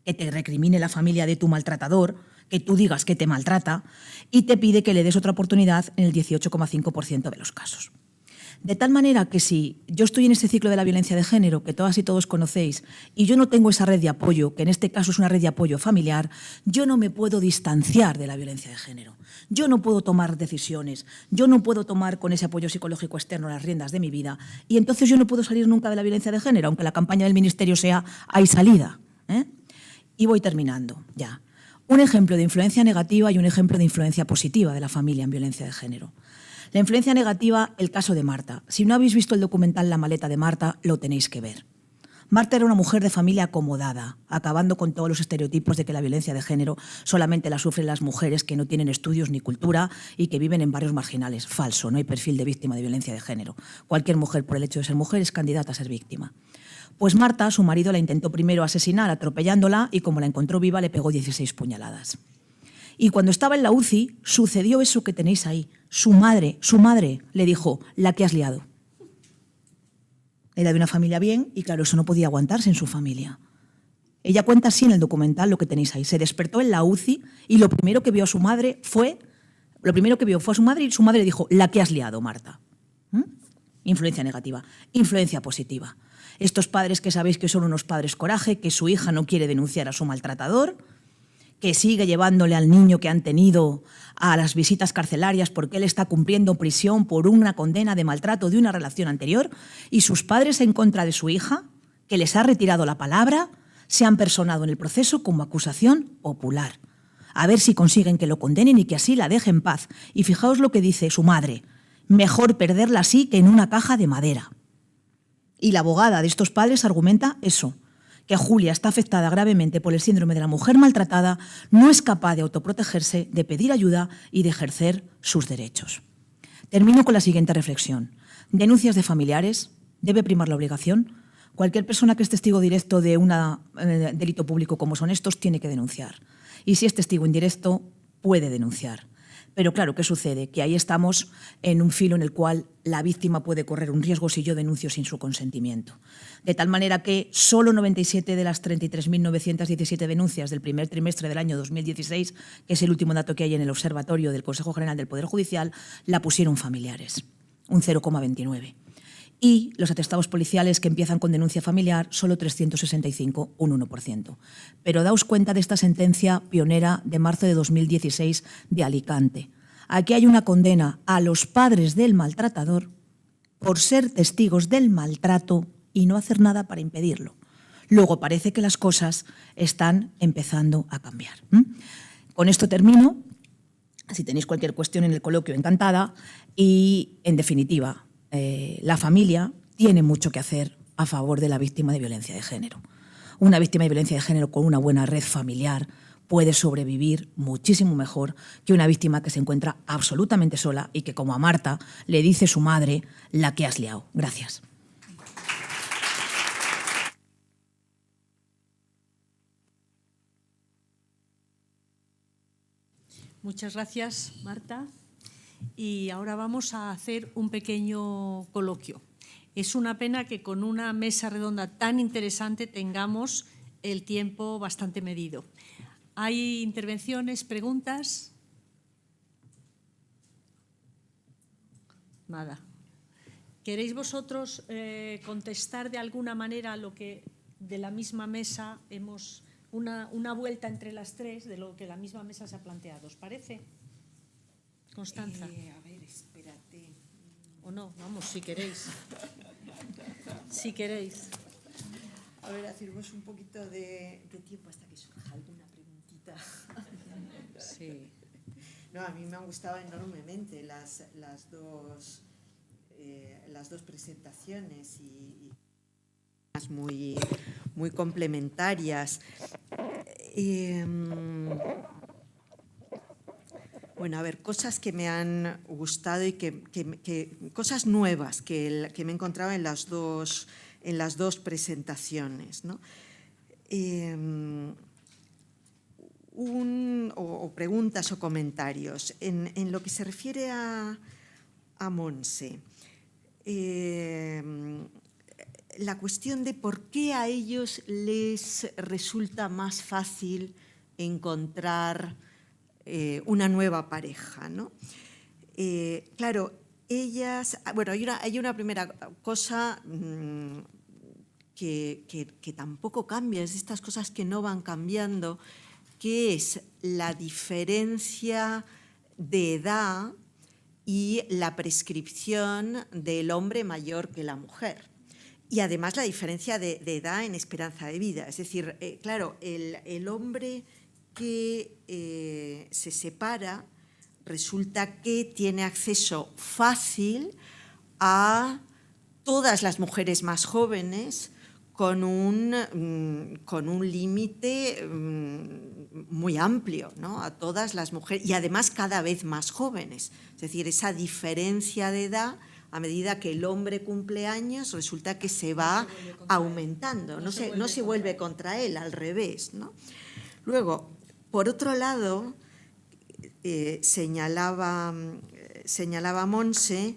que te recrimine la familia de tu maltratador, que tú digas que te maltrata, y te pide que le des otra oportunidad en el 18,5% de los casos. De tal manera que si yo estoy en este ciclo de la violencia de género, que todas y todos conocéis, y yo no tengo esa red de apoyo, que en este caso es una red de apoyo familiar, yo no me puedo distanciar de la violencia de género. Yo no puedo tomar decisiones, yo no puedo tomar con ese apoyo psicológico externo las riendas de mi vida, y entonces yo no puedo salir nunca de la violencia de género, aunque la campaña del Ministerio sea «hay salida». Y voy terminando ya. Un ejemplo de influencia negativa y un ejemplo de influencia positiva de la familia en violencia de género. La influencia negativa, el caso de Marta. Si no habéis visto el documental La maleta de Marta, lo tenéis que ver. Marta era una mujer de familia acomodada, acabando con todos los estereotipos de que la violencia de género solamente la sufren las mujeres que no tienen estudios ni cultura y que viven en barrios marginales. Falso, no hay perfil de víctima de violencia de género. Cualquier mujer, por el hecho de ser mujer, es candidata a ser víctima. Pues Marta, su marido, la intentó primero asesinar atropellándola y como la encontró viva le pegó 16 puñaladas. Y cuando estaba en la UCI sucedió eso que tenéis ahí. Su madre le dijo, la que has liado. Era de una familia bien y claro, eso no podía aguantarse en su familia. Ella cuenta así en el documental lo que tenéis ahí. Se despertó en la UCI y lo primero que vio a su madre fue a su madre y su madre le dijo, la que has liado, Marta. Influencia negativa. Influencia positiva. Estos padres que sabéis que son unos padres coraje, que su hija no quiere denunciar a su maltratador, que sigue llevándole al niño que han tenido a las visitas carcelarias porque él está cumpliendo prisión por una condena de maltrato de una relación anterior, y sus padres en contra de su hija, que les ha retirado la palabra, se han personado en el proceso como acusación popular. A ver si consiguen que lo condenen y que así la deje en paz. Y fijaos lo que dice su madre: mejor perderla así que en una caja de madera. Y la abogada de estos padres argumenta eso, que Julia está afectada gravemente por el síndrome de la mujer maltratada, no es capaz de autoprotegerse, de pedir ayuda y de ejercer sus derechos. Termino con la siguiente reflexión. Denuncias de familiares, ¿debe primar la obligación? Cualquier persona que es testigo directo de un delito público como son estos tiene que denunciar. Y si es testigo indirecto, puede denunciar. Pero claro, ¿qué sucede? Que ahí estamos en un filo en el cual la víctima puede correr un riesgo si yo denuncio sin su consentimiento. De tal manera que solo 97 de las 33.917 denuncias del primer trimestre del año 2016, que es el último dato que hay en el observatorio del Consejo General del Poder Judicial, la pusieron familiares, un 0,29. Y los atestados policiales que empiezan con denuncia familiar, solo 365, un 1%. Pero daos cuenta de esta sentencia pionera de marzo de 2016 de Alicante. Aquí hay una condena a los padres del maltratador por ser testigos del maltrato y no hacer nada para impedirlo. Luego parece que las cosas están empezando a cambiar. Con esto termino. Si tenéis cualquier cuestión en el coloquio, encantada. Y, en definitiva, la familia tiene mucho que hacer a favor de la víctima de violencia de género. Una víctima de violencia de género con una buena red familiar puede sobrevivir muchísimo mejor que una víctima que se encuentra absolutamente sola y que, como a Marta, le dice su madre: la que has liado. Gracias. Muchas gracias, Marta. Y ahora vamos a hacer un pequeño coloquio. Es una pena que con una mesa redonda tan interesante tengamos el tiempo bastante medido. ¿Hay intervenciones, preguntas? Nada. ¿Queréis vosotros contestar de alguna manera a lo que de la misma mesa hemos... Una vuelta entre las tres de lo que la misma mesa se ha planteado? ¿Os parece? Constanza. A ver, espérate. O no, vamos, si queréis. Si queréis. A ver, hacemos un poquito de tiempo hasta que surja alguna preguntita. Sí. No, a mí me han gustado enormemente las dos presentaciones y muy complementarias. Bueno, a ver, cosas que me han gustado y cosas nuevas que me he encontrado en las dos presentaciones, ¿no? O preguntas o comentarios. En lo que se refiere a Montse, la cuestión de por qué a ellos les resulta más fácil encontrar una nueva pareja, ¿no? Claro, ellas... Bueno, hay una primera cosa que tampoco cambia, es de estas cosas que no van cambiando, que es la diferencia de edad y la prescripción del hombre mayor que la mujer. Y además la diferencia de edad en esperanza de vida. Es decir, claro, el hombre que se separa resulta que tiene acceso fácil a todas las mujeres más jóvenes con un límite muy amplio, ¿no? A todas las mujeres y además cada vez más jóvenes. Es decir, esa diferencia de edad, a medida que el hombre cumple años, resulta que se va aumentando, no se vuelve contra él, al revés, ¿no? Luego, por otro lado, señalaba Montse,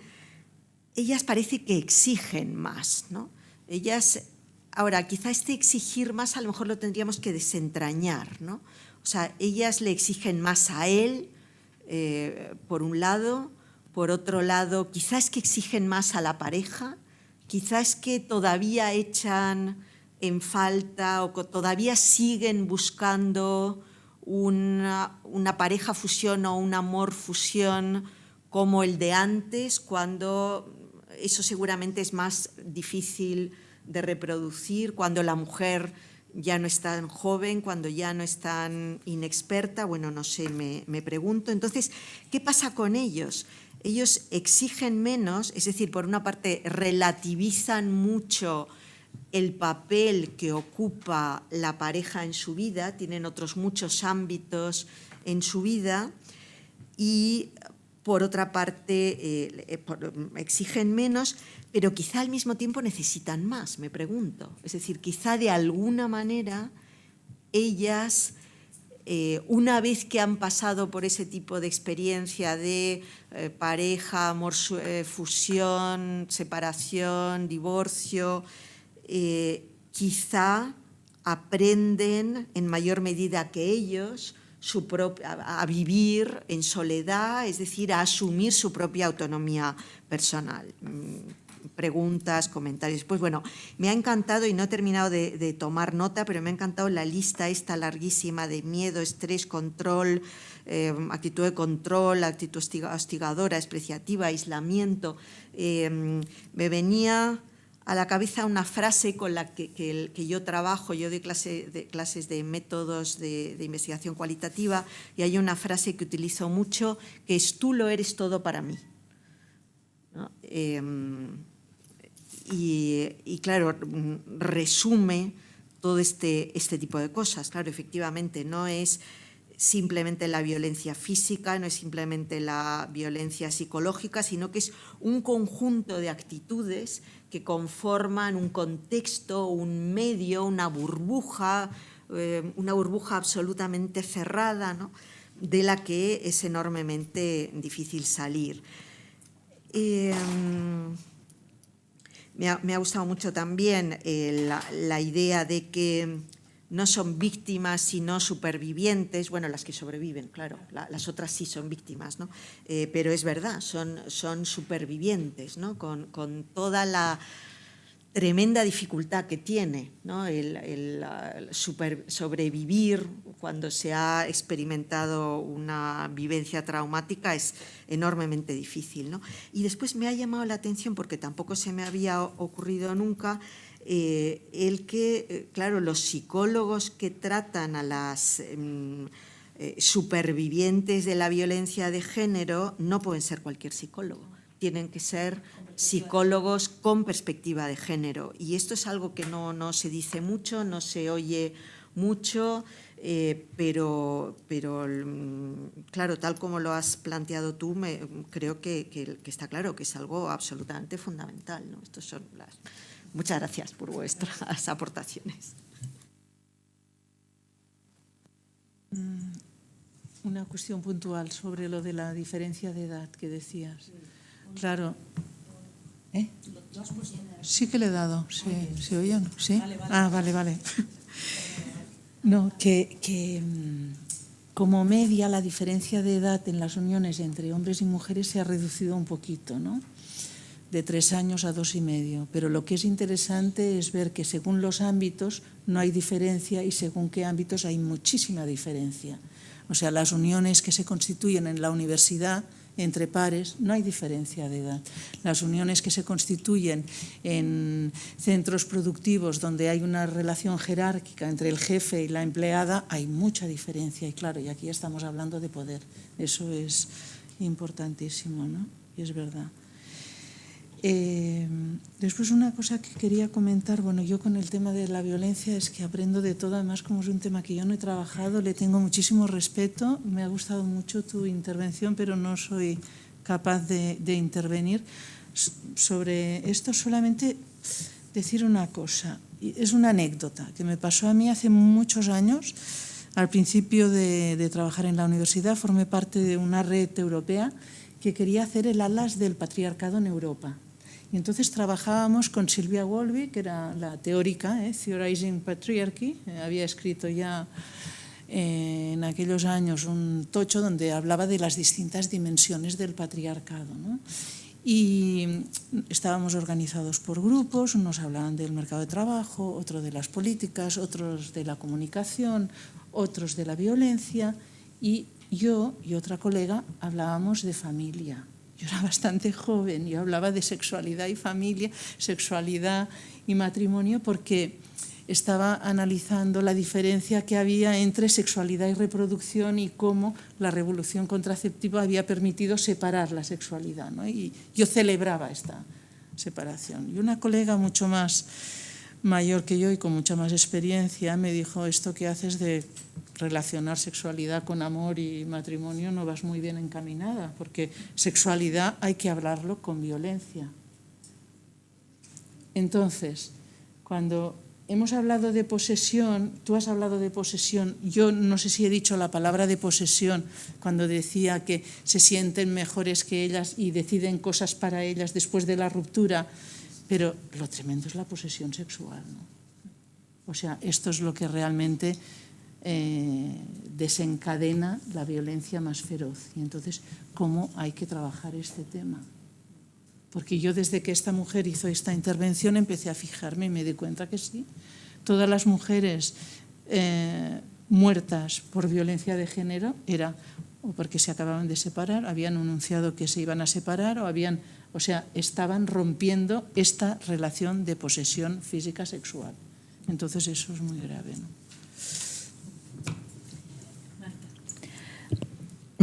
ellas parece que exigen más, ¿no? Ahora, quizá este exigir más a lo mejor lo tendríamos que desentrañar, ¿no? O sea, ellas le exigen más a él, por un lado. Por otro lado, quizás que exigen más a la pareja, quizás que todavía echan en falta o todavía siguen buscando una pareja fusión o un amor fusión como el de antes, cuando eso seguramente es más difícil de reproducir, cuando la mujer ya no es tan joven, cuando ya no es tan inexperta, bueno, no sé, me pregunto. Entonces, ¿qué pasa con ellos? Ellos exigen menos, es decir, por una parte relativizan mucho el papel que ocupa la pareja en su vida, tienen otros muchos ámbitos en su vida y, por otra parte, exigen menos, pero quizá al mismo tiempo necesitan más, me pregunto. Es decir, quizá de alguna manera ellas, una vez que han pasado por ese tipo de experiencia de pareja, amor, fusión, separación, divorcio, quizá aprenden en mayor medida que ellos a vivir en soledad, es decir, a asumir su propia autonomía personal. Preguntas, comentarios. Pues bueno, me ha encantado, y no he terminado de tomar nota, pero me ha encantado la lista esta larguísima de miedo, estrés, control, actitud de control, actitud hostigadora, despreciativa, aislamiento. Me venía a la cabeza una frase con la que yo trabajo. Yo doy clases de métodos de investigación cualitativa, y hay una frase que utilizo mucho, que es: tú lo eres todo para mí, ¿no? Y claro, resume todo este tipo de cosas. Claro, efectivamente, no es simplemente la violencia física, no es simplemente la violencia psicológica, sino que es un conjunto de actitudes que conforman un contexto, un medio, una burbuja absolutamente cerrada, ¿no?, de la que es enormemente difícil salir. Me ha gustado mucho también la idea de que no son víctimas, sino supervivientes. Bueno, las que sobreviven, claro, las otras sí son víctimas, ¿no? Pero es verdad, son supervivientes, ¿no?, con toda la tremenda dificultad que tiene, ¿no?, el sobrevivir cuando se ha experimentado una vivencia traumática es enormemente difícil, ¿no? Y después me ha llamado la atención, porque tampoco se me había ocurrido nunca, el que, claro, los psicólogos que tratan a las supervivientes de la violencia de género no pueden ser cualquier psicólogo, tienen que ser psicólogos con perspectiva de género. Y esto es algo que no se dice mucho, no se oye mucho, pero claro, tal como lo has planteado tú, creo que está claro que es algo absolutamente fundamental, ¿no? Estos son Muchas gracias por vuestras aportaciones. Una cuestión puntual sobre lo de la diferencia de edad que decías. Claro. Sí que le he dado. ¿Se oye o no? ¿Sí? Vale. No, que como media la diferencia de edad en las uniones entre hombres y mujeres se ha reducido un poquito, ¿no?, de 3 años a 2,5. Pero lo que es interesante es ver que según los ámbitos no hay diferencia, y según qué ámbitos hay muchísima diferencia. O sea, las uniones que se constituyen en la universidad entre pares no hay diferencia de edad. Las uniones que se constituyen en centros productivos donde hay una relación jerárquica entre el jefe y la empleada, hay mucha diferencia. Y claro, y aquí estamos hablando de poder. Eso es importantísimo, ¿no? Y es verdad. Después, una cosa que quería comentar, bueno, yo con el tema de la violencia es que aprendo de todo, además como es un tema que yo no he trabajado, le tengo muchísimo respeto, me ha gustado mucho tu intervención, pero no soy capaz de intervenir sobre esto. Solamente decir una cosa, es una anécdota que me pasó a mí hace muchos años. Al principio de trabajar en la universidad formé parte de una red europea que quería hacer el Atlas del Patriarcado en Europa. Y entonces trabajábamos con Sylvia Wolby, que era la teórica, Theorizing Patriarchy. Había escrito ya en aquellos años un tocho donde hablaba de las distintas dimensiones del patriarcado, ¿no? y estábamos organizados por grupos, unos hablaban del mercado de trabajo, otros de las políticas, otros de la comunicación, otros de la violencia, y yo y otra colega hablábamos de familia. Yo era bastante joven, yo hablaba de sexualidad y familia, sexualidad y matrimonio, porque estaba analizando la diferencia que había entre sexualidad y reproducción y cómo la revolución contraceptiva había permitido separar la sexualidad, ¿no? Y yo celebraba esta separación. Y una colega mucho más mayor que yo y con mucha más experiencia me dijo: esto que haces de relacionar sexualidad con amor y matrimonio no vas muy bien encaminada, porque sexualidad hay que hablarlo con violencia. Entonces, cuando hemos hablado de posesión, tú has hablado de posesión, yo no sé si he dicho la palabra de posesión cuando decía que se sienten mejores que ellas y deciden cosas para ellas después de la ruptura, pero lo tremendo es la posesión sexual, ¿no? O sea, esto es lo que realmente desencadena la violencia más feroz. Y entonces, ¿cómo hay que trabajar este tema? Porque yo desde que esta mujer hizo esta intervención empecé a fijarme y me di cuenta que sí. Todas las mujeres muertas por violencia de género era o porque se acababan de separar, habían anunciado que se iban a separar o sea, estaban rompiendo esta relación de posesión física sexual. Entonces eso es muy grave, ¿no?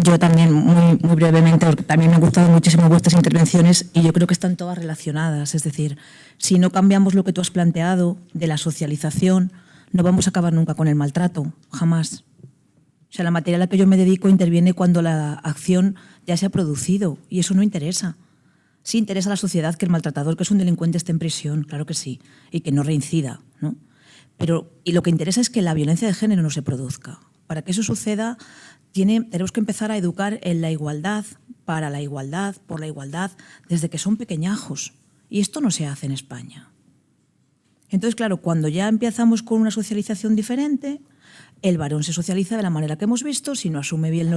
Yo también, muy brevemente, porque también me han gustado muchísimo vuestras intervenciones y yo creo que están todas relacionadas. Es decir, si no cambiamos lo que tú has planteado de la socialización, no vamos a acabar nunca con el maltrato, jamás. O sea, la materia a la que yo me dedico interviene cuando la acción ya se ha producido y eso no interesa. Sí interesa a la sociedad que el maltratador, que es un delincuente, esté en prisión, claro que sí, y que no reincida, ¿no? Y lo que interesa es que la violencia de género no se produzca. Para que eso suceda, tenemos que empezar a educar en la igualdad, para la igualdad, por la igualdad, desde que son pequeñajos. Y esto no se hace en España. Entonces, claro, cuando ya empezamos con una socialización diferente, el varón se socializa de la manera que hemos visto, si no asume bien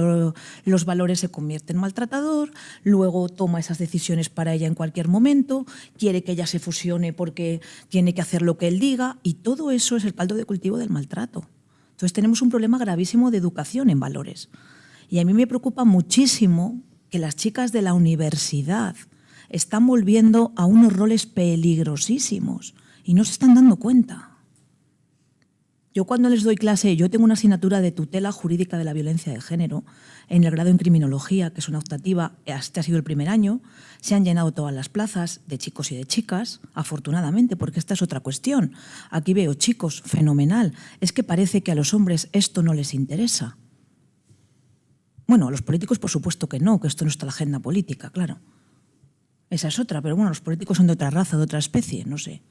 los valores se convierte en maltratador, luego toma esas decisiones para ella en cualquier momento, quiere que ella se fusione porque tiene que hacer lo que él diga, y todo eso es el caldo de cultivo del maltrato. Entonces tenemos un problema gravísimo de educación en valores. Y a mí me preocupa muchísimo que las chicas de la universidad están volviendo a unos roles peligrosísimos y no se están dando cuenta. Yo cuando les doy clase, yo tengo una asignatura de tutela jurídica de la violencia de género en el grado en criminología, que es una optativa, este ha sido el primer año, se han llenado todas las plazas de chicos y de chicas, afortunadamente, porque esta es otra cuestión. Aquí veo chicos, fenomenal, es que parece que a los hombres esto no les interesa. Bueno, a los políticos por supuesto que no, que esto no está en la agenda política, claro. Esa es otra, pero bueno, los políticos son de otra raza, de otra especie, no sé.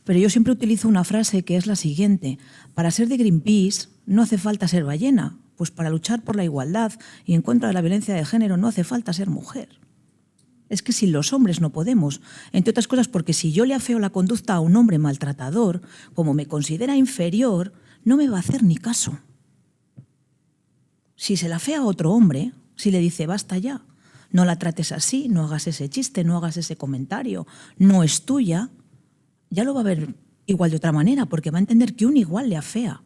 Pero yo siempre utilizo una frase que es la siguiente: para ser de Greenpeace no hace falta ser ballena, pues para luchar por la igualdad y en contra de la violencia de género no hace falta ser mujer. Es que sin los hombres no podemos, entre otras cosas porque si yo le afeo la conducta a un hombre maltratador, como me considera inferior, no me va a hacer ni caso. Si se la afea a otro hombre, si le dice basta ya, no la trates así, no hagas ese chiste, no hagas ese comentario, no es tuya, ya lo va a ver igual de otra manera, porque va a entender que un igual le afea.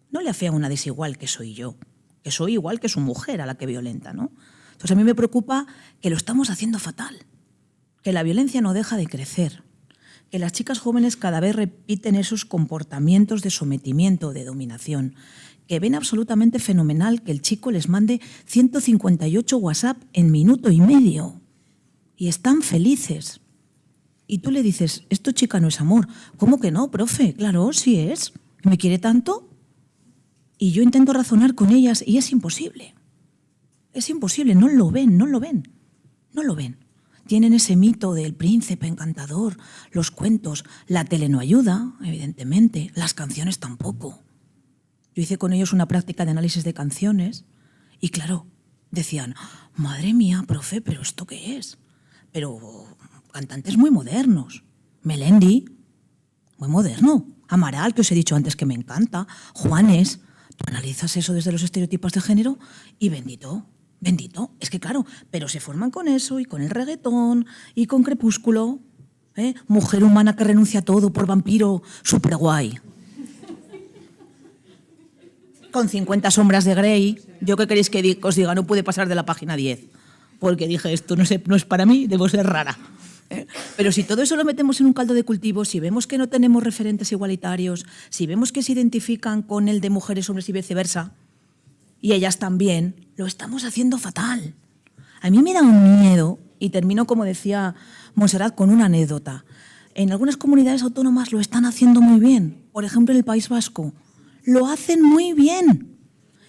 No le afea a una desigual que soy yo, que soy igual que su mujer a la que violenta, ¿no? Entonces a mí me preocupa que lo estamos haciendo fatal, que la violencia no deja de crecer, que las chicas jóvenes cada vez repiten esos comportamientos de sometimiento, de dominación, que ven absolutamente fenomenal que el chico les mande 158 WhatsApp en minuto y medio y están felices. Y tú le dices, esto chica no es amor. ¿Cómo que no, profe? Claro, sí es. ¿Me quiere tanto? Y yo intento razonar con ellas y es imposible. Es imposible, no lo ven, no lo ven. No lo ven. Tienen ese mito del príncipe encantador, los cuentos. La tele no ayuda, evidentemente. Las canciones tampoco. Yo hice con ellos una práctica de análisis de canciones y claro, decían, madre mía, profe, ¿pero esto qué es? Pero cantantes muy modernos. Melendi, muy moderno. Amaral, que os he dicho antes que me encanta. Juanes, tú analizas eso desde los estereotipos de género y bendito, Bendito, es que claro, pero se forman con eso y con el reggaetón y con Crepúsculo. Mujer humana que renuncia a todo por vampiro, súper guay. Con 50 sombras de Grey, ¿yo qué queréis que os diga? No pude pasar de la página 10, porque dije, esto no es para mí, debo ser rara. Pero si todo eso lo metemos en un caldo de cultivo, si vemos que no tenemos referentes igualitarios, si vemos que se identifican con el de mujeres, hombres y viceversa, y ellas también, lo estamos haciendo fatal. A mí me da un miedo, y termino, como decía Montserrat, con una anécdota. En algunas comunidades autónomas lo están haciendo muy bien. Por ejemplo, en el País Vasco. Lo hacen muy bien.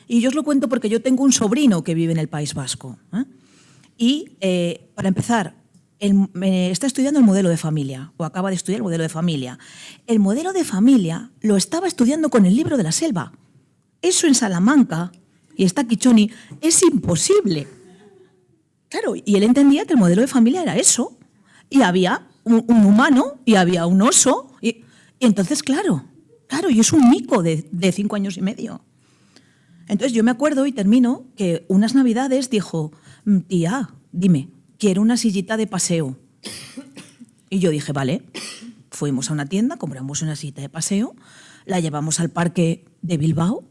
Y yo os lo cuento porque yo tengo un sobrino que vive en el País Vasco. Y, para empezar, está estudiando el modelo de familia, o acaba de estudiar el modelo de familia. El modelo de familia lo estaba estudiando con el libro de la selva. Eso en Salamanca, y está Kichoni, es imposible. Claro, y él entendía que el modelo de familia era eso. Y había un humano, y había un oso. Y entonces, claro, y es un mico de 5 años y medio. Entonces yo me acuerdo, y termino, que unas Navidades dijo, tía, dime, quiero una sillita de paseo. Y yo dije, vale. Fuimos a una tienda, compramos una sillita de paseo, la llevamos al parque de Bilbao,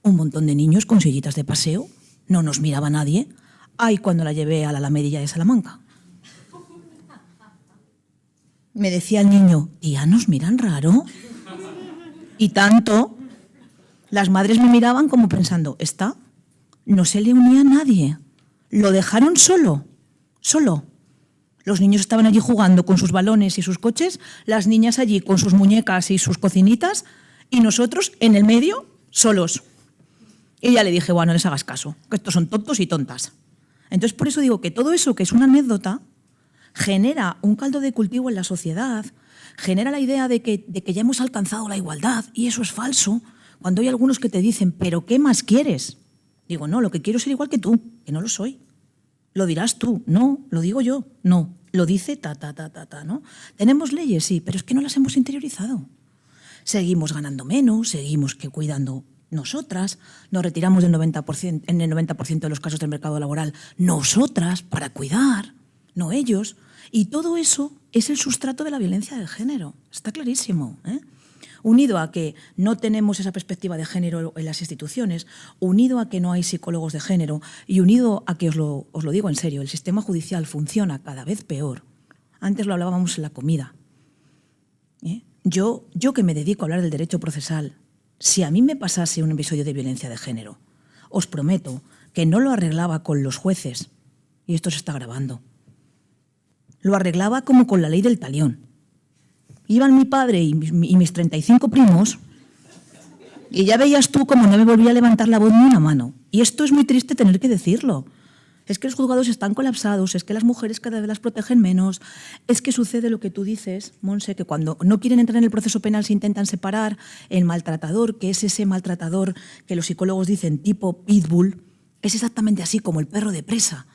un montón de niños con sillitas de paseo, no nos miraba nadie. Ay, cuando la llevé a la Alamedilla de Salamanca. Me decía el niño, tía, ¿nos miran raro? Y tanto, las madres me miraban como pensando, ¿esta? No se le unía a nadie. Lo dejaron solo. Los niños estaban allí jugando con sus balones y sus coches, las niñas allí con sus muñecas y sus cocinitas, y nosotros en el medio, solos. Y ya le dije, bueno, no les hagas caso, que estos son tontos y tontas. Entonces, por eso digo que todo eso, que es una anécdota, genera un caldo de cultivo en la sociedad, genera la idea de que ya hemos alcanzado la igualdad, y eso es falso. Cuando hay algunos que te dicen, ¿pero qué más quieres? Digo, no, lo que quiero es ser igual que tú, que no lo soy. Lo dirás tú, no, lo digo yo, no, lo dice ¿no? Tenemos leyes, sí, pero es que no las hemos interiorizado. Seguimos ganando menos, seguimos cuidando nosotras, nos retiramos del 90%, en el 90% de los casos del mercado laboral, nosotras, para cuidar, no ellos. Y todo eso es el sustrato de la violencia de género, está clarísimo, Unido a que no tenemos esa perspectiva de género en las instituciones, unido a que no hay psicólogos de género y unido a que, os lo digo en serio, el sistema judicial funciona cada vez peor. Antes lo hablábamos en la comida. Yo que me dedico a hablar del derecho procesal, si a mí me pasase un episodio de violencia de género, os prometo que no lo arreglaba con los jueces, y esto se está grabando. Lo arreglaba como con la ley del talión. Iban mi padre y mis 35 primos, y ya veías tú cómo no me volvía a levantar la voz ni una mano. Y esto es muy triste tener que decirlo. Es que los juzgados están colapsados, es que las mujeres cada vez las protegen menos, es que sucede lo que tú dices, Monse, que cuando no quieren entrar en el proceso penal se intentan separar. El maltratador, que es ese maltratador que los psicólogos dicen tipo pitbull, es exactamente así como el perro de presa.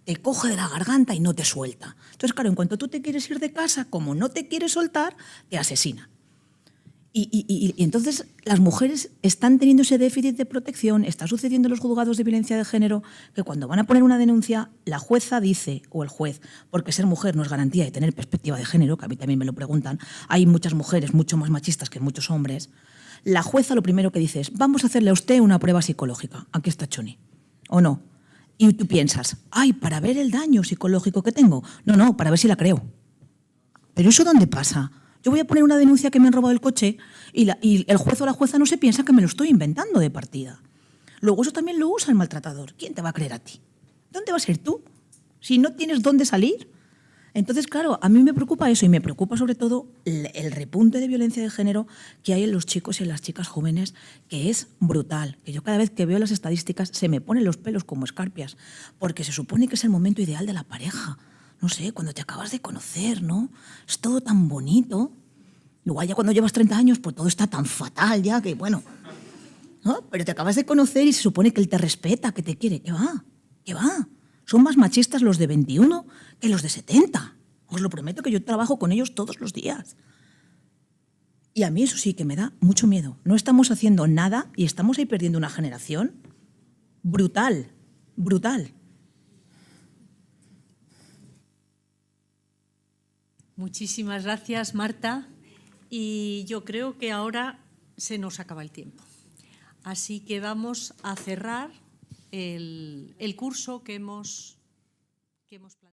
Te coge de la garganta y no te suelta. Entonces, claro, en cuanto tú te quieres ir de casa, como no te quieres soltar, te asesina. Y entonces las mujeres están teniendo ese déficit de protección, está sucediendo en los juzgados de violencia de género, que cuando van a poner una denuncia, la jueza dice, o el juez, porque ser mujer no es garantía de tener perspectiva de género, que a mí también me lo preguntan, hay muchas mujeres mucho más machistas que muchos hombres, la jueza lo primero que dice es, vamos a hacerle a usted una prueba psicológica, aquí está Choni, ¿o no? Y tú piensas, ay, para ver el daño psicológico que tengo. No, para ver si la creo. ¿Pero eso dónde pasa? Yo voy a poner una denuncia que me han robado el coche y el juez o la jueza no se piensa que me lo estoy inventando de partida. Luego eso también lo usa el maltratador. ¿Quién te va a creer a ti? ¿Dónde vas a ir tú? Si no tienes dónde salir. Entonces, claro, a mí me preocupa eso y me preocupa sobre todo el repunte de violencia de género que hay en los chicos y en las chicas jóvenes, que es brutal. Que yo cada vez que veo las estadísticas se me ponen los pelos como escarpias, porque se supone que es el momento ideal de la pareja. No sé, cuando te acabas de conocer, ¿no? Es todo tan bonito. Igual ya cuando llevas 30 años, pues todo está tan fatal ya que, bueno, ¿no? Pero te acabas de conocer y se supone que él te respeta, que te quiere. ¿Qué va? ¿Qué va? Son más machistas los de 21 que los de 70. Os lo prometo que yo trabajo con ellos todos los días. Y a mí eso sí que me da mucho miedo. No estamos haciendo nada y estamos ahí perdiendo una generación brutal, brutal. Muchísimas gracias, Marta. Y yo creo que ahora se nos acaba el tiempo. Así que vamos a cerrar el curso que hemos planteado.